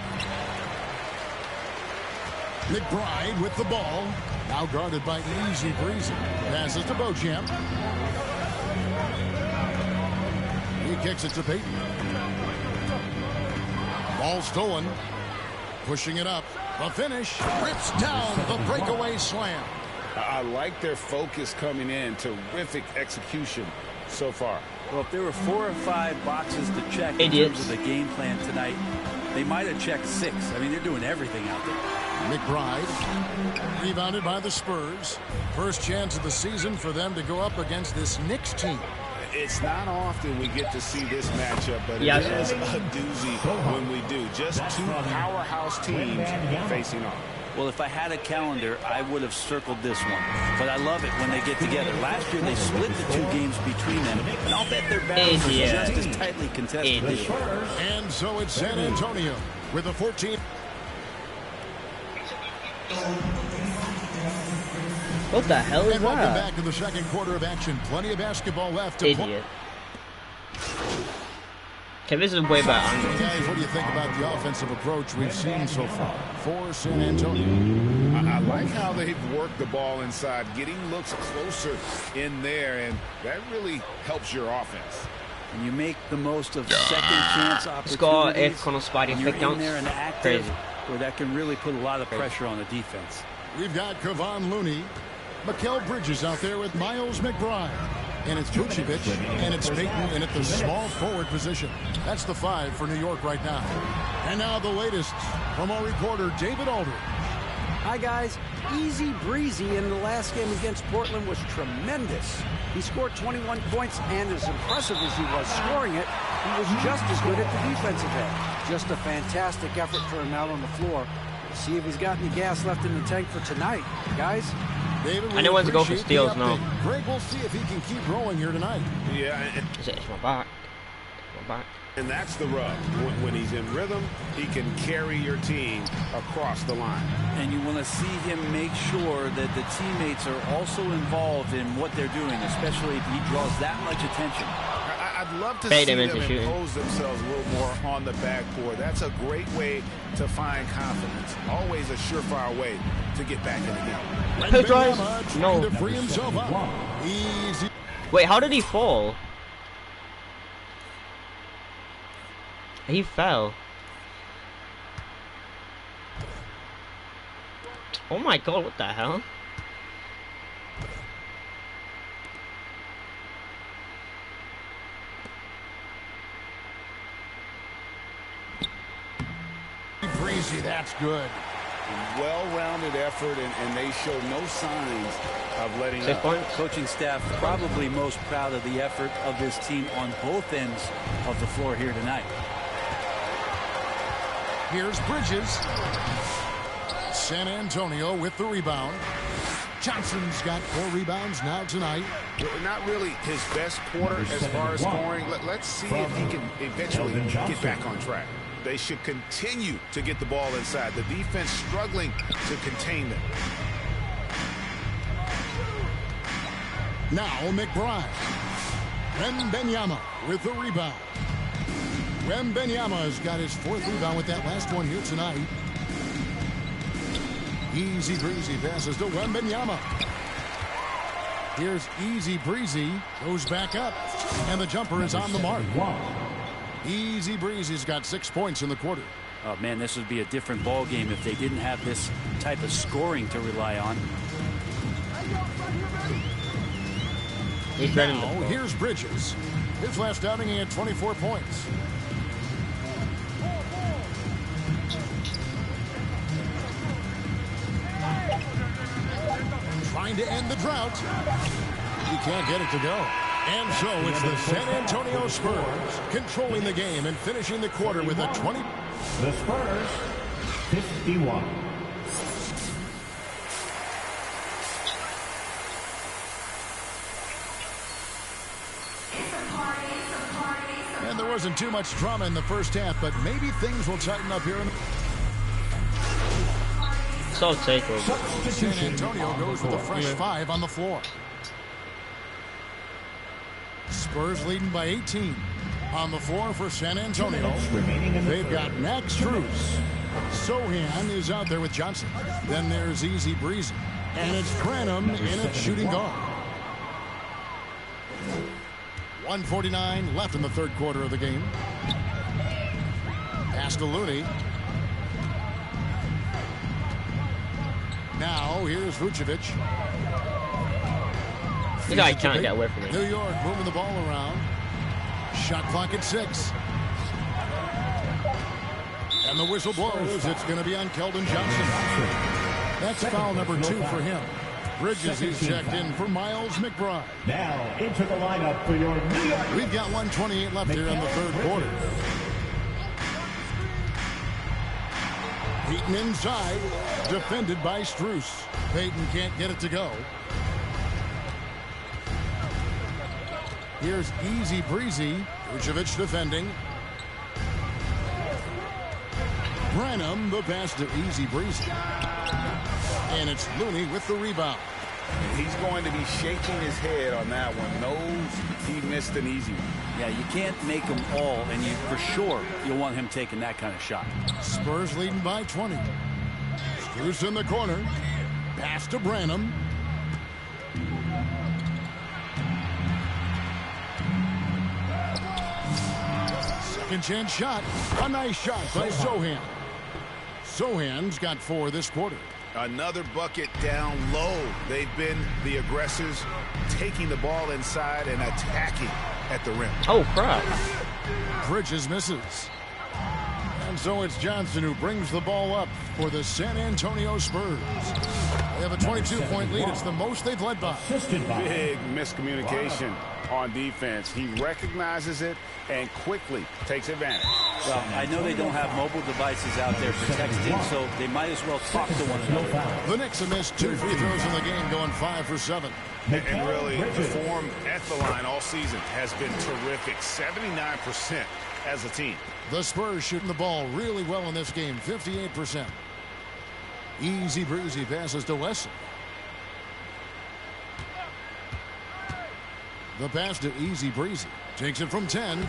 McBride with the ball. Now guarded by Easy Breezy. Passes to Beauchamp. He kicks it to Payton. Ball stolen. Pushing it up. The finish. Rips down the breakaway slam. I like their focus coming in. Terrific execution so far. Well, if there were 4 or 5 boxes to check in terms of the game plan tonight, they might have checked 6. I mean, they're doing everything out there. McBride, rebounded by the Spurs. First chance of the season for them to go up against this Knicks team. It's not often we get to see this matchup, but it is a doozy when we do. Just 2 powerhouse teams facing off. Well, if I had a calendar, I would have circled this one. But I love it when they get together. Last year, they split the 2 games between them, and I'll bet their battles are just as tightly contested this year. And so it's San Antonio with a 14. What the hell is and welcome that? back to the second quarter of action. Plenty of basketball left. To Idiot. Okay, this is way better. Guys, what do you think about the offensive approach we've seen so far for San Antonio? I like how they've worked the ball inside, getting looks closer in there, and that really helps your offense. And you make the most of second chance opportunities. Score con Spidey You're fake in there and downs. active, Crazy. where that can really put a lot of pressure on the defense. We've got Kevon Looney, Mikal Bridges out there with Miles McBride. And it's Vucevic, and it's Payton in at the small forward position. That's the 5 for New York right now. And now the latest from our reporter, David Aldridge. Hi, guys. Easy breezy in the last game against Portland was tremendous. He scored 21 points, and as impressive as he was scoring it, he was just as good at the defensive end. Just a fantastic effort for him out on the floor. See if he's got any gas left in the tank for tonight. Guys? David, I know when to go for steals now. Greg, we'll see if he can keep rolling here tonight. Yeah. It's my back. My back. And that's the rub. When he's in rhythm, he can carry your team across the line. And you want to see him make sure that the teammates are also involved in what they're doing, especially if he draws that much attention. I'd love to see them impose themselves a little more on the backboard. That's a great way to find confidence. Always a surefire way to get back in the game. No. To free himself up. Easy. Wait, how did he fall? He fell. Oh my god, what the hell? breezy. That's good. Well-rounded effort, and they show no signs of letting up. Coaching staff probably most proud of the effort of this team on both ends of the floor here tonight. Here's Bridges. San Antonio with the rebound. Johnson's got 4 rebounds now tonight. Not really his best quarter as far as scoring. Let's see if he can eventually get back on track. They should continue to get the ball inside. The defense struggling to contain them. Now McBride. Wembanyama with the rebound. Wembanyama's got his 4th rebound with that last one here tonight. Easy breezy passes to Wembanyama. Here's Easy Breezy. Goes back up. And the jumper is on the mark. Easy Breezy's got 6 points in the quarter. Oh, man, this would be a different ball game if they didn't have this type of scoring to rely on. Now, here's Bridges. His last outing, he had 24 points. Trying to end the drought. He can't get it to go. And so it's the San Antonio Spurs controlling the game and finishing the quarter with a 20. The Spurs, 51. And there wasn't too much drama in the first half, but maybe things will tighten up here. So takeover. San Antonio goes with a fresh 5 on the floor. Spurs leading by 18. On the floor for San Antonio, they've got Max Strus. Sohan is out there with Johnson. Then there's Easy Breezy. And it's Branham in at shooting guard. 1:49 left in the third quarter of the game. Pass to Looney. Now here's Vucevic. The guy can't get away from me. New York moving the ball around. Shot clock at 6. And the whistle blows. It's going to be on Keldon Johnson. That's foul number 2 for him. Bridges is checked in for Miles McBride. Now into the lineup for your New York. We've got 1:28 left here in the third quarter. Peyton inside, defended by Strus. Peyton can't get it to go. Here's Easy Breezy. Vucevic defending. Branham, the pass to Easy Breezy. And it's Looney with the rebound. He's going to be shaking his head on that one. Knows he missed an easy one. Yeah, you can't make them all, and you for sure you'll want him taking that kind of shot. Spurs leading by 20. Strus in the corner. Pass to Branham. Second chance shot. A nice shot by Sohan. Sohan's got 4 this quarter. Another bucket down low. They've been the aggressors, taking the ball inside and attacking at the rim. Oh, crap. Bridges misses. And so it's Johnson who brings the ball up for the San Antonio Spurs. They have a 22-point lead. It's the most they've led by. Big miscommunication on defense. He recognizes it and quickly takes advantage. Well, I know they don't have mobile devices out there for texting, so they might as well talk to one another. The Knicks have missed 2 free throws in the game, going 5 for 7. And really, the form at the line all season has been terrific. 79% as a team. The Spurs shooting the ball really well in this game, 58%. Easy Breezy passes to Wesson. The pass to Easy Breezy. Takes it from 10.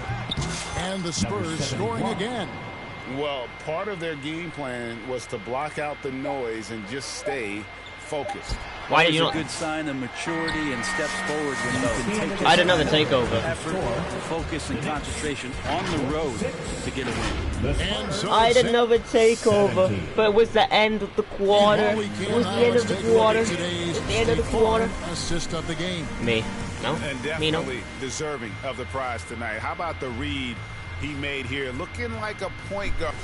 And the Spurs scoring again. Well, part of their game plan was to block out the noise and just stay focused. Why did you not? Good sign of maturity and steps forward when you can take. I had another takeover. Effort, focus, and concentration on the road to get a win. And so I had another takeover, but it was the end of the quarter. It was the end of the quarter. It was the end of the quarter. Assist of the game. Me. No. And definitely deserving of the prize tonight. How about the read he made here? Looking like a point guard.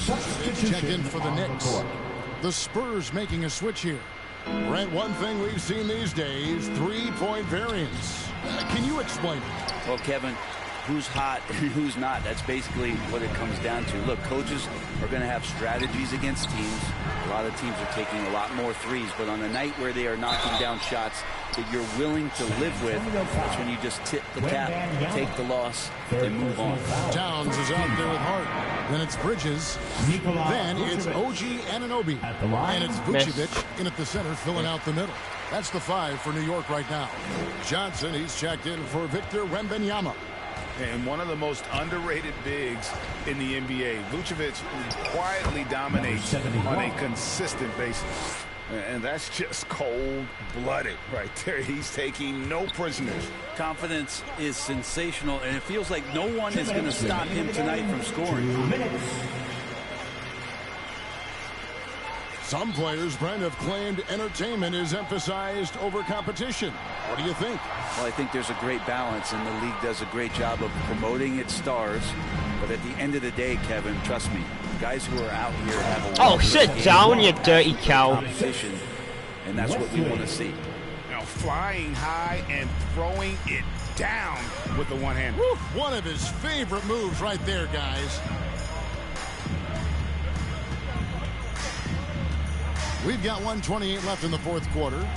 Check in for the Knicks. The Spurs making a switch here. Brent, one thing we've seen these days, three-point variance. Can you explain it? Well, Kevin, who's hot and who's not, that's basically what it comes down to. Look, coaches are going to have strategies against teams. A lot of teams are taking a lot more threes, but on a night where they are knocking down shots that you're willing to live with, that's when you just tip the cap, take the loss, and move on. Towns is out there with Hart. Then it's Bridges. Then it's OG Anunoby. And it's Vucevic in at the center, filling out the middle. That's the 5 for New York right now. Johnson, he's checked in for Victor Wembanyama. And one of the most underrated bigs in the NBA. Vucevic quietly dominates on a consistent basis. And that's just cold-blooded right there. He's taking no prisoners. Confidence is sensational, and it feels like no one is going to stop him tonight from scoring. Some players, Brent, have claimed entertainment is emphasized over competition. What do you think? Well, I think there's a great balance, and the league does a great job of promoting its stars. But at the end of the day, Kevin, trust me, guys who are out here have a oh, sit down, you dirty cow. Competition, and that's what we want to see. Now flying high and throwing it down with the one hand. One of his favorite moves right there, guys. We've got 1:28 left in the fourth quarter.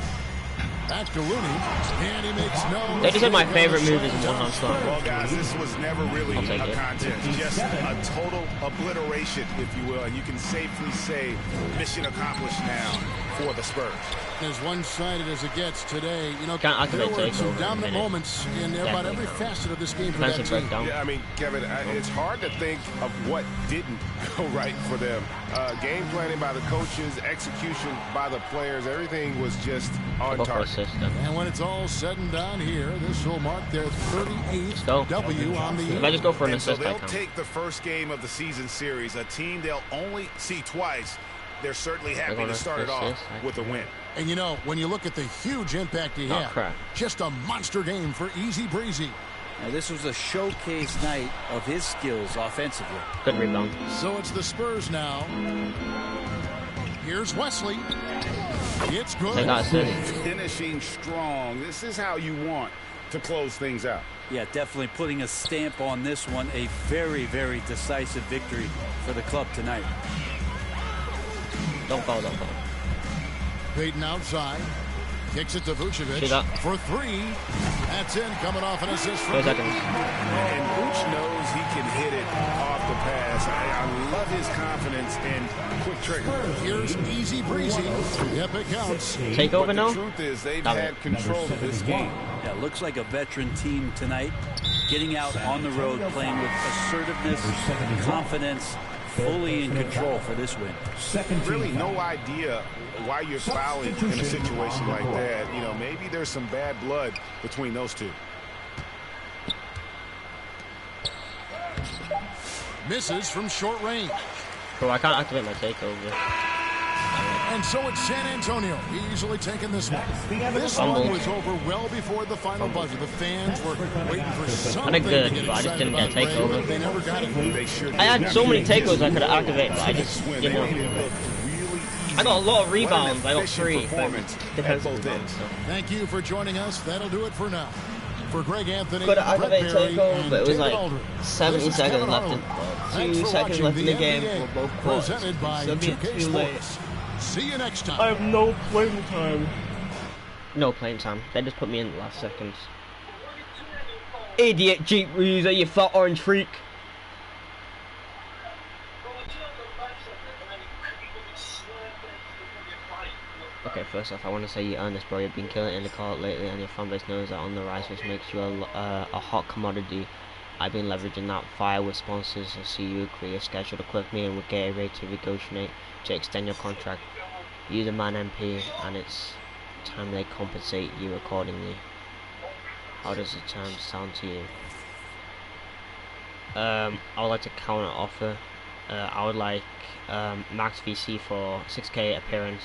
Back to Looney, and he makes no. They just said my favorite move is one-on slam. Well, guys, this was never really a contest. Just a total obliteration, if you will. And you can safely say mission accomplished now for the Spurs. As one-sided as it gets today, you know, there were some dominant moments in about every facet of this game for that team. Yeah, I mean, Kevin, it's hard to think of what didn't go right for them. Game planning by the coaches, execution by the players, everything was just on target. And when it's all said and done here, this will mark their 38th W on the year. If I just go for an assist, so they'll take the first game of the season series, a team they'll only see twice. They're certainly happy to start it off with a win. And you know, when you look at the huge impact he had, just a monster game for Easy Breezy. Now, this was a showcase night of his skills offensively. Good rebound. So it's the Spurs now. Here's Wesley. It's good. Finishing strong. This is how you want to close things out. Yeah, definitely putting a stamp on this one. A very, very decisive victory for the club tonight. Don't foul. Peyton outside. Kicks it to Vucevic for 3. That's in, coming off an assist from seconds. And Vuce knows he can hit it off the pass. I love his confidence and quick trigger. Here's Easy Breezy. Yep, it counts. Take over now? The truth is they've had control of this game. Yeah, looks like a veteran team tonight. Getting out on the road, playing with assertiveness, confidence, fully in control for this win. Really no idea why you're fouling in a situation like that. You know, maybe there's some bad blood between those two. Misses from short range. Bro, I can't activate my takeover. And so it's San Antonio easily taking this one. This one was over well before the final buzzer. The fans were waiting for something I did good, but I just didn't get a takeover. They never got it. I had so many takeovers I could have activated, but I just didn't know. I got a lot of rebounds. I got 3 defensive rebounds. So. Thank you for joining us. That'll do it for now. For Greg Anthony, could have activated takeover, but it was like Aldridge. 70 seconds left. 2 seconds left in the game for both quarters. Presented by So 2K Sports. See you next time. I have no playing time. No playing time. They just put me in the last seconds. Idiot Jeep user, you fat orange freak. Okay, first off, I want to say you earned this, bro. You've been killing it in the court lately, and your fanbase knows that on the rise, which makes you a hot commodity. I've been leveraging that fire with sponsors. I see you agree a schedule to quick meeting with Gatorade to negotiate to extend your contract. Use a man MP, and it's time they compensate you accordingly. How does the term sound to you? I would like to counter offer. I would like max VC for 6K appearance.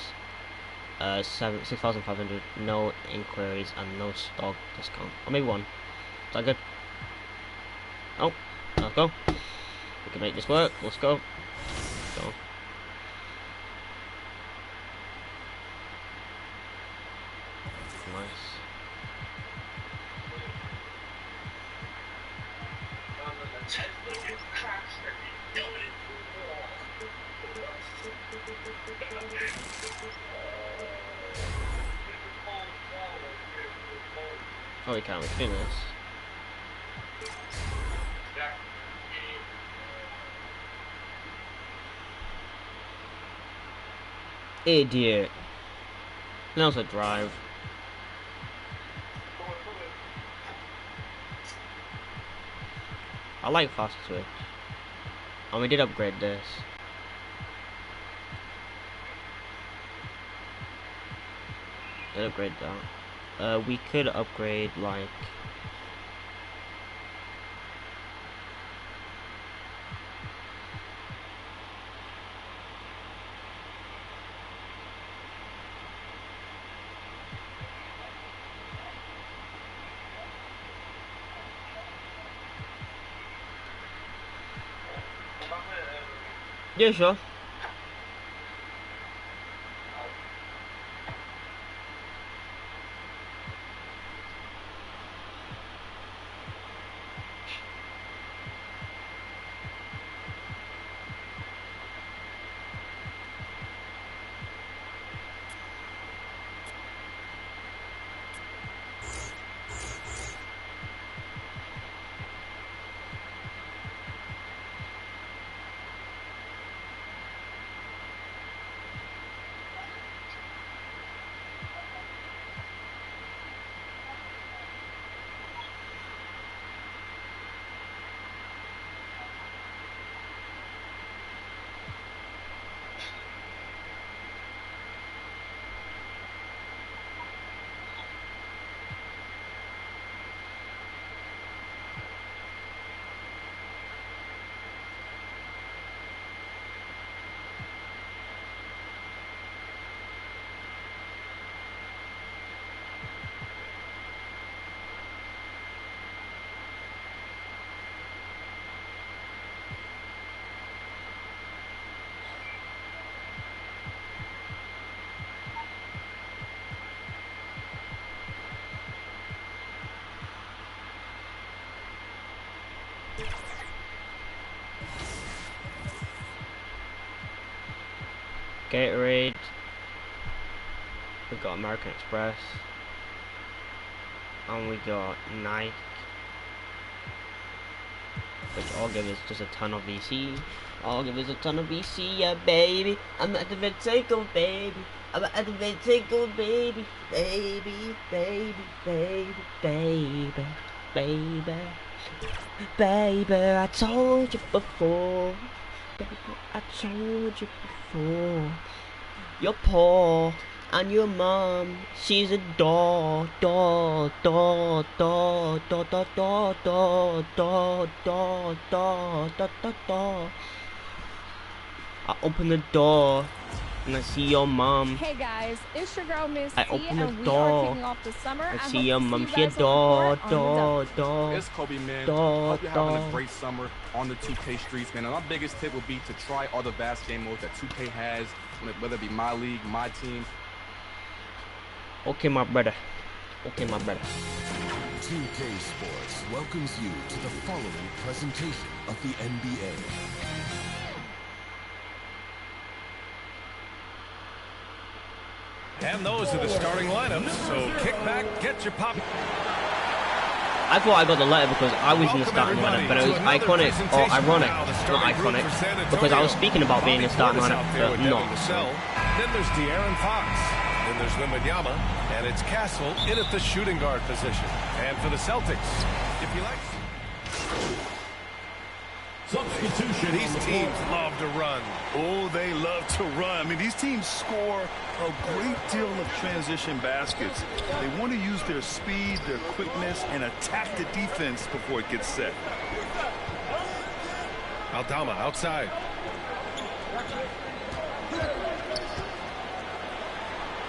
6,500, no inquiries and no stock discount. Or maybe 1. Is that good? Oh, let's go. We can make this work. Let's go. though. Nice. Oh, we can't finish. Idiot. Now's a drive. I like fast switch. And we did upgrade this. Did upgrade that. We could upgrade like yeah, sure. Gatorade. We got American Express. And we got Nike. Which all give us just a ton of VC. All give us a ton of VC, yeah, baby. I'm at the Ventico, baby. I'm at the Ventico, baby. Baby, baby, baby, baby, baby. Baby, I told you before. Baby, I told you before. You're poor, and your mom, she's a doll, doll, doll, doll, doll, doll, doll, doll, doll, doll, doll, doll, doll, doll. I open the door, and I see your mom. Hey guys, it's your girl Miss T, I open the and we door. are kicking off the summer. I see hope your to mom, you she a guys on the doll, court on the doll, double. doll. It's Kobe, man. Doll, Hope you're having doll. a great summer on the 2K streets, man. And our biggest tip would be to try all the vast game modes that 2K has, whether it be my league, my team. Okay, my brother. Okay, my brother. 2K Sports welcomes you to the following presentation of the NBA. And those are the starting lineups. So kick back, get your pop. I thought I got the letter because I was in the starting lineup, but it was iconic or ironic, not iconic, because I was speaking about being in the starting lineup, but not. Then there's De'Aaron Fox. Then there's Wembanyama, and it's Castle in at the shooting guard position. And for the Celtics, if you like. Substitution. These teams love to run. Oh, they love to run. I mean, these teams score a great deal of transition baskets. They want to use their speed, their quickness, and attack the defense before it gets set. Aldama outside.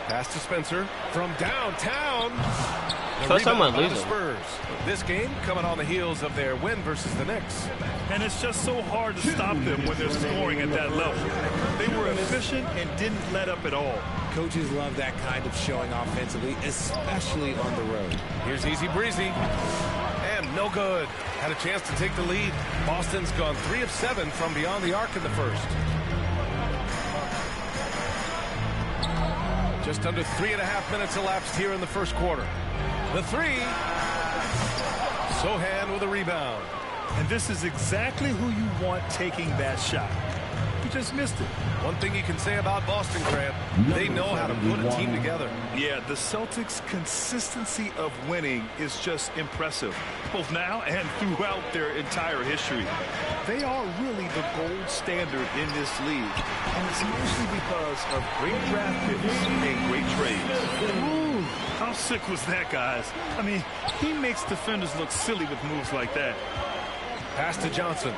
Pass to Spencer from downtown. First time we're losing. Spurs. This game coming on the heels of their win versus the Knicks. And it's just so hard to stop them when they're scoring at that level. They were efficient and didn't let up at all. Coaches love that kind of showing offensively, especially on the road. Here's Easy Breezy. And no good. Had a chance to take the lead. Boston's gone 3 of 7 from beyond the arc in the first. Just under 3.5 minutes elapsed here in the first quarter. The three. Sohan with a rebound. And this is exactly who you want taking that shot. He just missed it. One thing you can say about Boston, Grant, they know how to put a team together. Yeah, the Celtics' consistency of winning is just impressive, both now and throughout their entire history. They are really the gold standard in this league, and it's mostly because of great draft picks and great trades. Ooh, how sick was that, guys? I mean, he makes defenders look silly with moves like that. Pass to Johnson.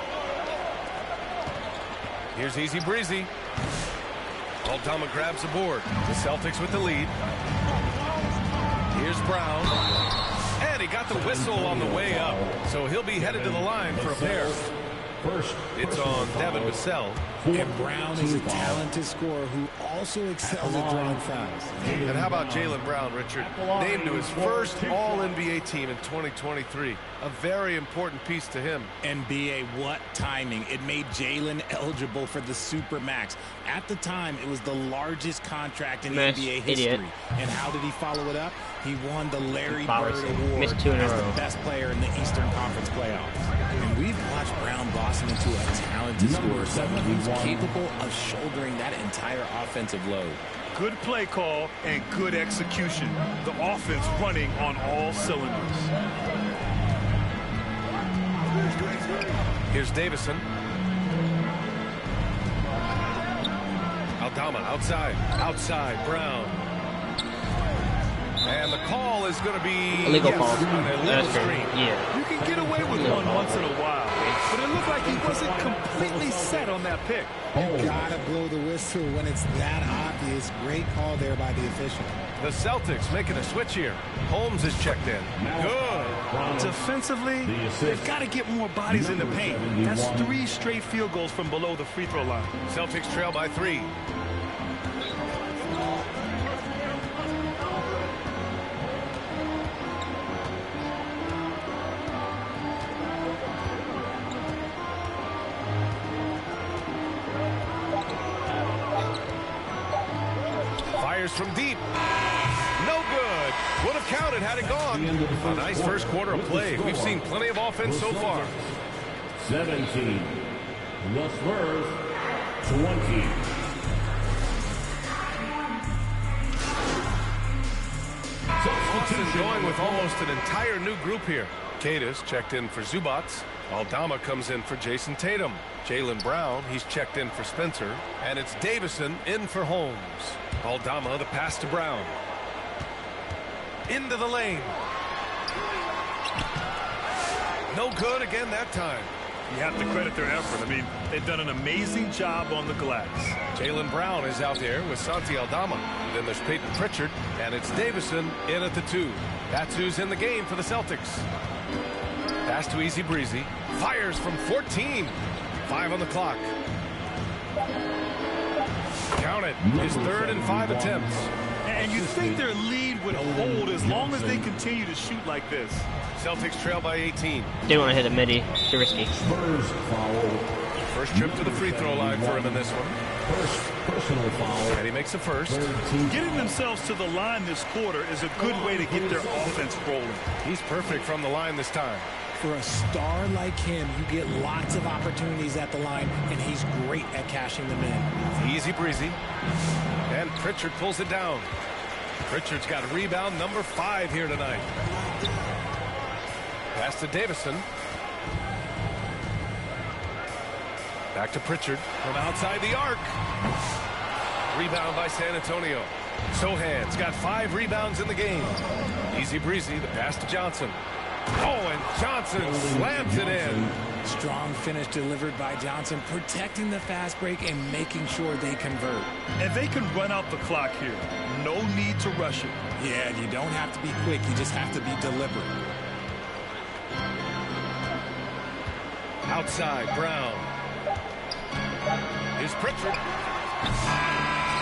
Here's Easy Breezy. Aldama grabs the board. The Celtics with the lead. Here's Brown. And he got the whistle on the way up. So he'll be headed to the line for a pair. It's on Devin Vassell. And Brown is a talented scorer who also excels at drawing fouls. And how about Jaylen Brown, Richard? Named to his first All-NBA team in 2023. A very important piece to him. NBA, what timing. It made Jaylen eligible for the Supermax. At the time, it was the largest contract in NBA history. And how did he follow it up? He won the Larry Bird Award as the best player in the Eastern Conference playoffs. And we've watched Brown blossom into a talented scorer, someone who's capable of shouldering that entire offensive load. Good play call and good execution. The offense running on all cylinders. Here's Davison. Aldama outside. Outside. Brown. And the call is going to be illegal call. Yeah. You can get away with one once in a while, but it looked like he wasn't completely set on that pick. You gotta blow the whistle when it's that obvious. Great call there by the official. The Celtics making a switch here. Holmes is checked in. Good. Defensively, they've got to get more bodies in the paint. That's 3 straight field goals from below the free throw line. Celtics trail by 3. From deep. No good. Would have counted had it gone. A nice first quarter of play. We've seen plenty of offense so far. 17. The Spurs 20. Boston going with almost an entire new group here. Cadis checked in for Zubats. Aldama comes in for Jason Tatum. Jaylen Brown, he's checked in for Spencer. And it's Davison in for Holmes. Aldama, the pass to Brown. Into the lane. No good again that time. You have to credit their effort. I mean, they've done an amazing job on the glass. Jaylen Brown is out there with Santi Aldama. Then there's Peyton Pritchard, and it's Davison in at the 2. That's who's in the game for the Celtics. Pass to Easy Breezy. Fires from 14. 5 on the clock. Count it. His 3rd and 5 attempts. And you think their lead would hold as long as they continue to shoot like this. Celtics trail by 18. Didn't want to hit a Middy. Too risky. First trip to the free throw line for him in this one. Personal foul. And he makes the first. Getting themselves to the line this quarter is a good way to get their offense rolling. He's perfect from the line this time. For a star like him, you get lots of opportunities at the line, and he's great at cashing them in. Easy Breezy. And Pritchard pulls it down. Pritchard's got rebound number 5 here tonight. Pass to Davison. Back to Pritchard from outside the arc. Rebound by San Antonio. Sohan's got 5 rebounds in the game. Easy Breezy, the pass to Johnson. Oh, and Johnson slams it in. Strong finish delivered by Johnson, protecting the fast break and making sure they convert. And they can run out the clock here. No need to rush it. Yeah, you don't have to be quick. You just have to be deliberate. Outside, Brown. Here's Pritchard.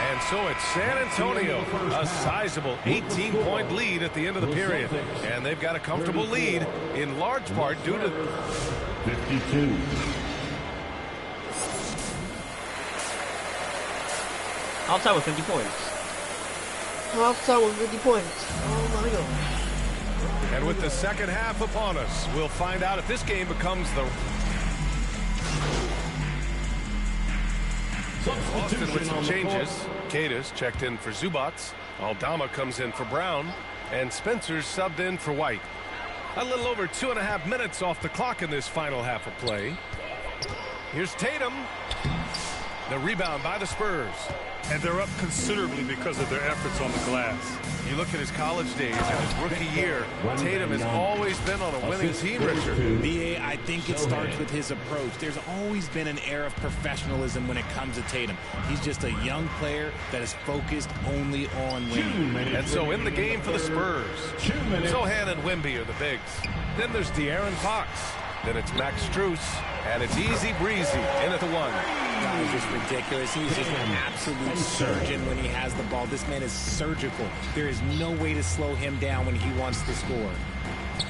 And so it's San Antonio, a sizable 18-point lead at the end of the period. And they've got a comfortable lead, in large part due to 52. Outside with 50 points. Outside with 50 points. Oh my god. And with the second half upon us, we'll find out if this game becomes the... Boston with some changes. Kata's checked in for Zubats. Aldama comes in for Brown. And Spencer's subbed in for White. A little over 2.5 minutes off the clock in this final half of play. Here's Tatum. The rebound by the Spurs. And they're up considerably because of their efforts on the glass. You look at his college days and his rookie year, Tatum has always been on a winning team, Richard. B.A., I think it starts with his approach. There's always been an air of professionalism when it comes to Tatum. He's just a young player that is focused only on winning. And so in the game for the Spurs, Sohan and Wemby are the bigs. Then there's De'Aaron Fox. Then it's Max Strus, and it's easy breezy in at the one. That was just ridiculous. He's just an absolute surgeon when he has the ball. This man is surgical. There is no way to slow him down when he wants to score.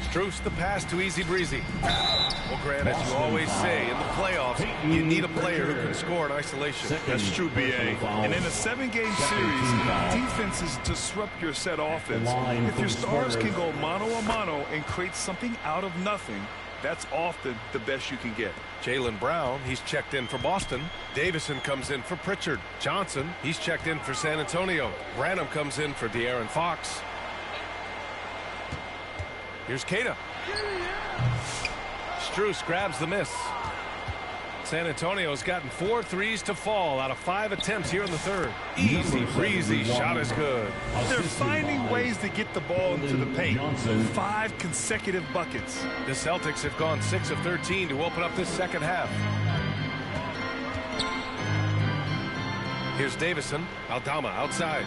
Strus the pass to easy breezy. Well, Grant, as you always say, in the playoffs, you need a player who can score in isolation. That's true, B.A. And in a 7-game series, defenses disrupt your set offense. If your stars can go mano-a-mano and create something out of nothing, that's often the best you can get. Jaylen Brown, he's checked in for Boston. Davison comes in for Pritchard. Johnson, he's checked in for San Antonio. Branham comes in for De'Aaron Fox. Here's Kata. Strus grabs the miss. San Antonio's gotten 4 threes to fall out of 5 attempts here in the third. Easy breezy shot is good. They're finding ways to get the ball into the paint. 5 consecutive buckets. The Celtics have gone 6 of 13 to open up this second half. Here's Davison. Aldama outside.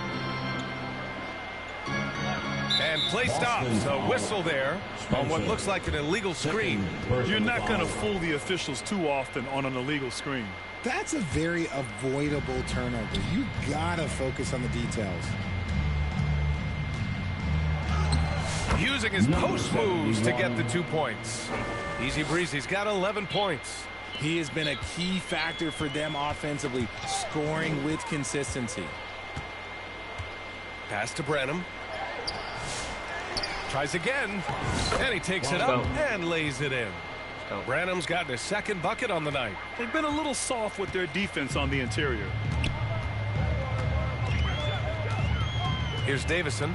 And play stops. A whistle there on what looks like an illegal screen. You're not going to fool the officials too often on an illegal screen. That's a very avoidable turnover. You gotta focus on the details. Using his post moves to get the 2 points. Easy breezy's got 11 points. He has been a key factor for them offensively, scoring with consistency. Pass to Branham. Tries again, and he takes it up and lays it in. Branham's gotten his second bucket on the night. They've been a little soft with their defense on the interior. Here's Davison.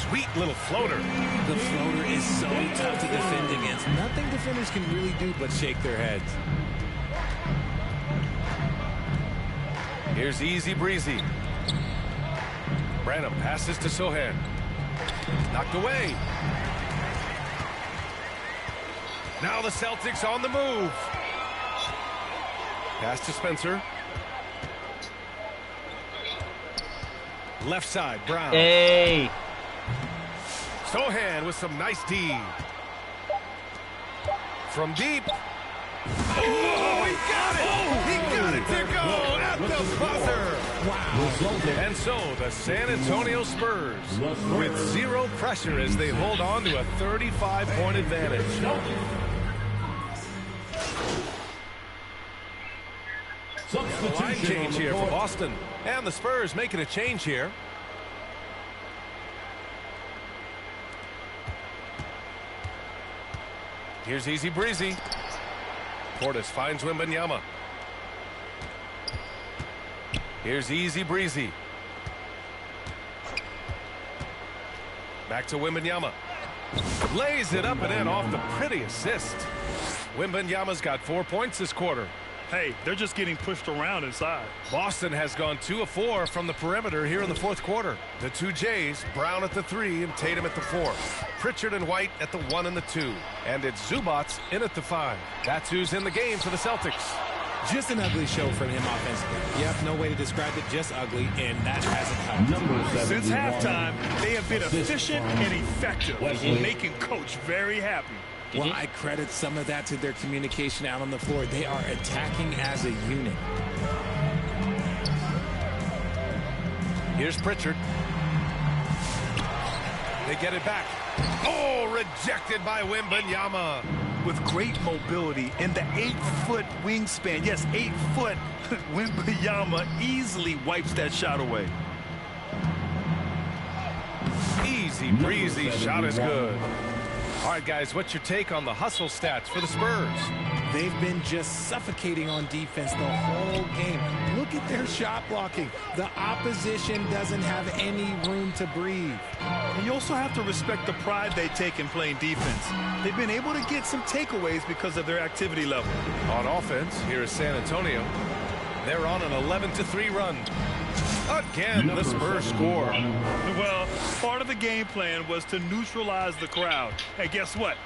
Sweet little floater. The floater is so tough to defend against. Nothing defenders can really do but shake their heads. Here's easy breezy. Branham passes to Sohan. Knocked away. Now the Celtics on the move. Pass to Spencer. Left side, Brown. Hey. Sohan with some nice D. From deep. Oh, he got it! He got it to go at the buzzer! Wow. And so the San Antonio Spurs with 0 pressure as they hold on to a 35-point advantage. A line change here for Boston. And the Spurs making a change here. Here's easy breezy. Portis finds Wembanyama. Here's easy breezy. Back to Wembanyama. Lays it up and in off the pretty assist. Wembanyama's got 4 points this quarter. Hey, they're just getting pushed around inside. Boston has gone 2 of 4 from the perimeter here in the fourth quarter. The two Jays, Brown at the 3 and Tatum at the 4. Pritchard and White at the 1 and the 2. And it's Zubats in at the 5. That's who's in the game for the Celtics. Just an ugly show from him offensively. Yep, no way to describe it, just ugly, and that hasn't helped. Since halftime, they have been efficient and effective, making Coach very happy. Well, I credit some of that to their communication out on the floor. They are attacking as a unit. Here's Pritchard. They get it back. Oh, rejected by Wembanyama. With great mobility and the 8-foot wingspan, yes, 8 foot, Wembanyama easily wipes that shot away. Easy breezy, shot is good. All right, guys, what's your take on the hustle stats for the Spurs? They've been just suffocating on defense the whole game. Look at their shot blocking. The opposition doesn't have any room to breathe. And you also have to respect the pride they take in playing defense. They've been able to get some takeaways because of their activity level. On offense, here is San Antonio. They're on an 11-3 run. Again, the Spurs score. Well, part of the game plan was to neutralize the crowd. And guess what?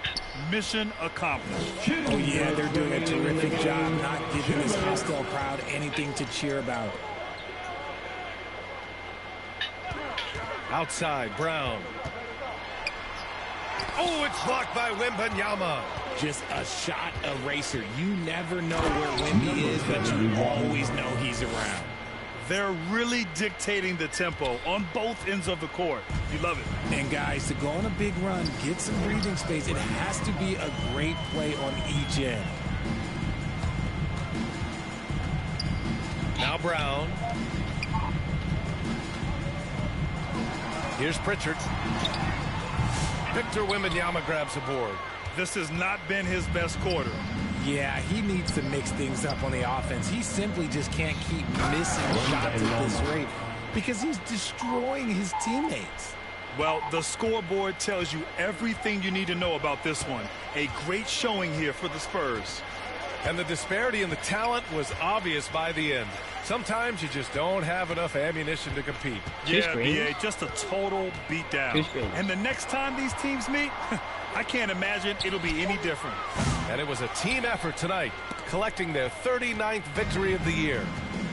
Mission accomplished. Oh, yeah, they're doing a terrific job not giving this hostile crowd anything to cheer about. Outside, Brown. Oh, it's blocked by Wembanyama. Just a shot eraser. You never know where Wemby is, but you always know he's around. They're really dictating the tempo on both ends of the court. You love it. And guys, to go on a big run, get some breathing space, it has to be a great play on each end. Now Brown. Here's Pritchard. Victor Wembanyama grabs a board. This has not been his best quarter. Yeah, he needs to mix things up on the offense. He simply just can't keep missing shots at this rate because he's destroying his teammates. Well, the scoreboard tells you everything you need to know about this one. A great showing here for the Spurs. And the disparity in the talent was obvious by the end. Sometimes you just don't have enough ammunition to compete. Yeah, BA, just a total beatdown. And the next time these teams meet, I can't imagine it'll be any different. And it was a team effort tonight, collecting their 39th victory of the year.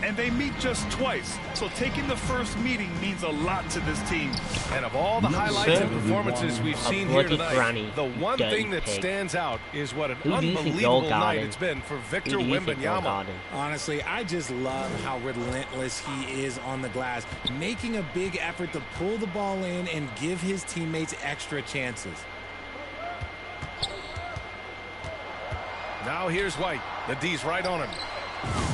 And they meet just twice, so taking the first meeting means a lot to this team. And of all the highlights and performances we've seen here tonight, the one thing that stands out is what an unbelievable night it's been for Victor Wembanyama. Honestly, I just love how relentless he is on the glass, making a big effort to pull the ball in and give his teammates extra chances. Now here's White. The D's right on him.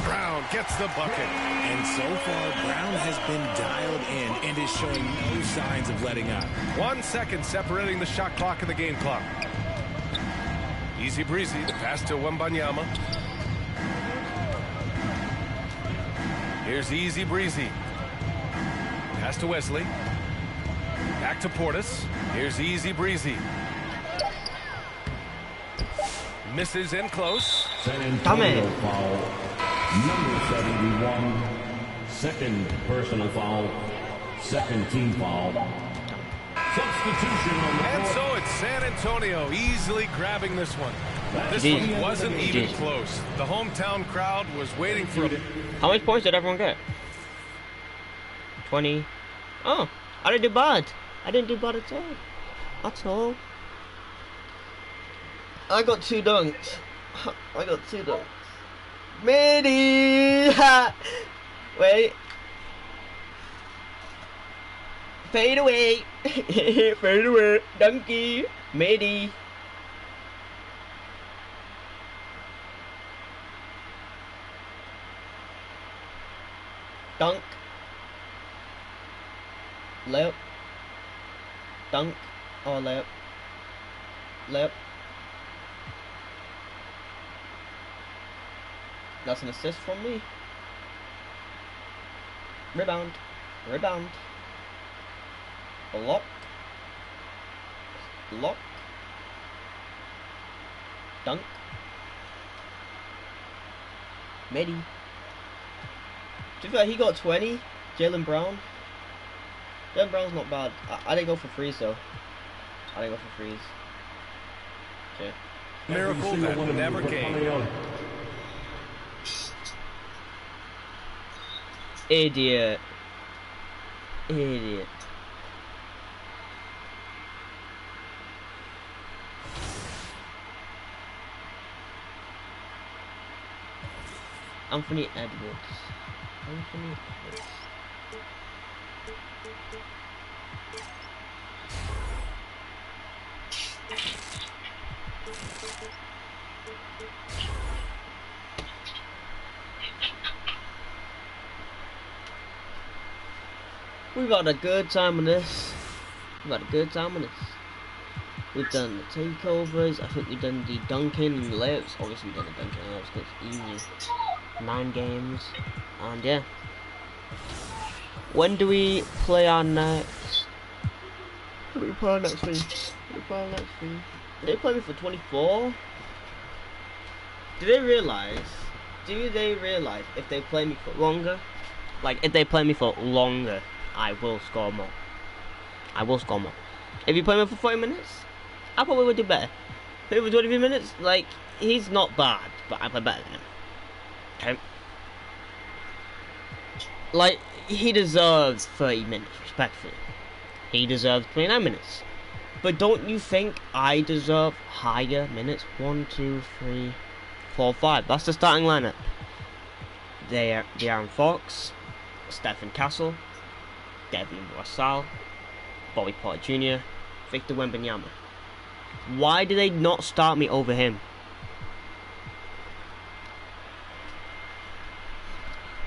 Brown gets the bucket. And so far, Brown has been dialed in and is showing no signs of letting up. 1 second separating the shot clock and the game clock. Easy breezy. The pass to Wembanyama. Here's easy breezy. Pass to Wesley. Back to Portis. Here's easy breezy. Misses in close. San Antonio foul. Number 71. Second personal foul. Second team foul. Substitution on the And so it's San Antonio easily grabbing this one. This one wasn't even close. The hometown crowd was waiting for it. How many points did everyone get? 20. Oh, I didn't do bad. I didn't do bad at all. At all. I got 2 dunks. I got 2 dunks. Middy! Wait. Fade away. Fade away. Donkey. Middy. Dunk. Layup. Dunk. Oh, layup. Layup. That's an assist from me. Rebound. Rebound. Block. Block. Dunk. Middy. To be fair, he got 20. Jaylen Brown. Jaylen Brown's not bad. I didn't go for freeze though. I didn't go for freeze. Okay. Miracle that never came. Idiot. Idiot. Anthony Edwards. Anthony Edwards. We've had a good time on this. We've had a good time on this. We've done the takeovers. I think we've done the dunking and the layups. Obviously, we've done the dunking and layups because it's easy. 9 games. And yeah. When do we play our next? When do we play our next thing? They play me for 24? Do they realise if they play me for longer? Like, if they play me for longer, I will score more. I will score more. If you play me for 40 minutes, I probably would do better. Play for 23 minutes, like, he's not bad, but I play better than him. Okay? Like, he deserves 30 minutes, respectfully. He deserves 29 minutes. But don't you think I deserve higher minutes? 1, 2, 3, 4, 5. That's the starting lineup. De'Aaron Fox, Stephen Castle, Devin Vassell, Bobby Porter Jr., Victor Wembanyama. Why do they not start me over him?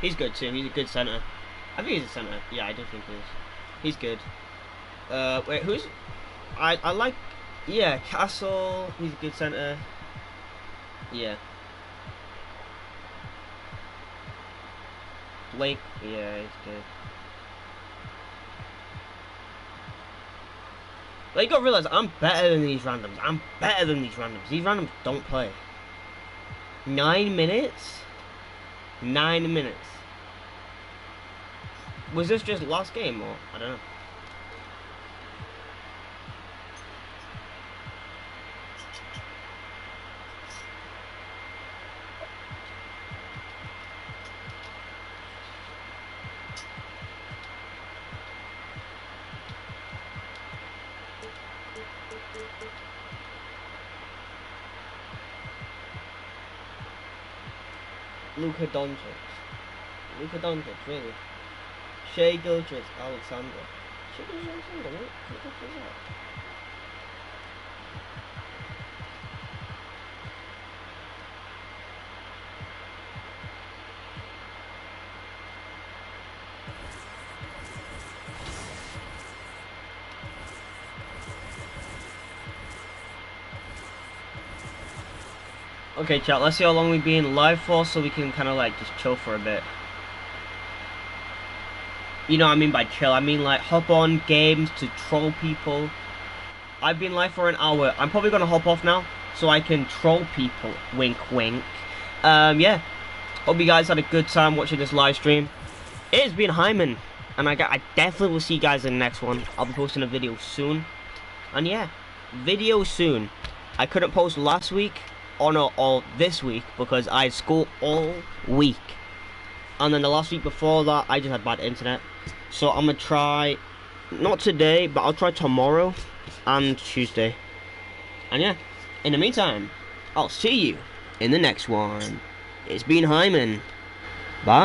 He's good too. He's a good center. I think he's a center. Yeah, I do think he is. He's good. Wait, who's? I like. Yeah, Castle. He's a good center. Yeah. Blake. Yeah, he's good. But you gotta realize I'm better than these randoms. I'm better than these randoms. These randoms don't play. 9 minutes? 9 minutes. Was this just last game or I don't know? Luka Doncic. Luka Doncic, really. Shai Gilgeous Alexander. Shai Gilgeous Alexander, what the fuck is that? Okay, chat, let's see how long we've been live for so we can kind of like just chill for a bit. You know what I mean by chill, I mean like hop on games to troll people. I've been live for an hour. I'm probably gonna hop off now so I can troll people. Wink wink. Yeah. Hope you guys had a good time watching this live stream. It has been Hyman. And I definitely will see you guys in the next one. I'll be posting a video soon. And yeah, video soon. I couldn't post last week or this week because I had school all week. And then the last week before that, I just had bad internet. So I'm gonna try, not today, but I'll try tomorrow and Tuesday. And yeah, in the meantime, I'll see you in the next one. It's been Hyman. Bye.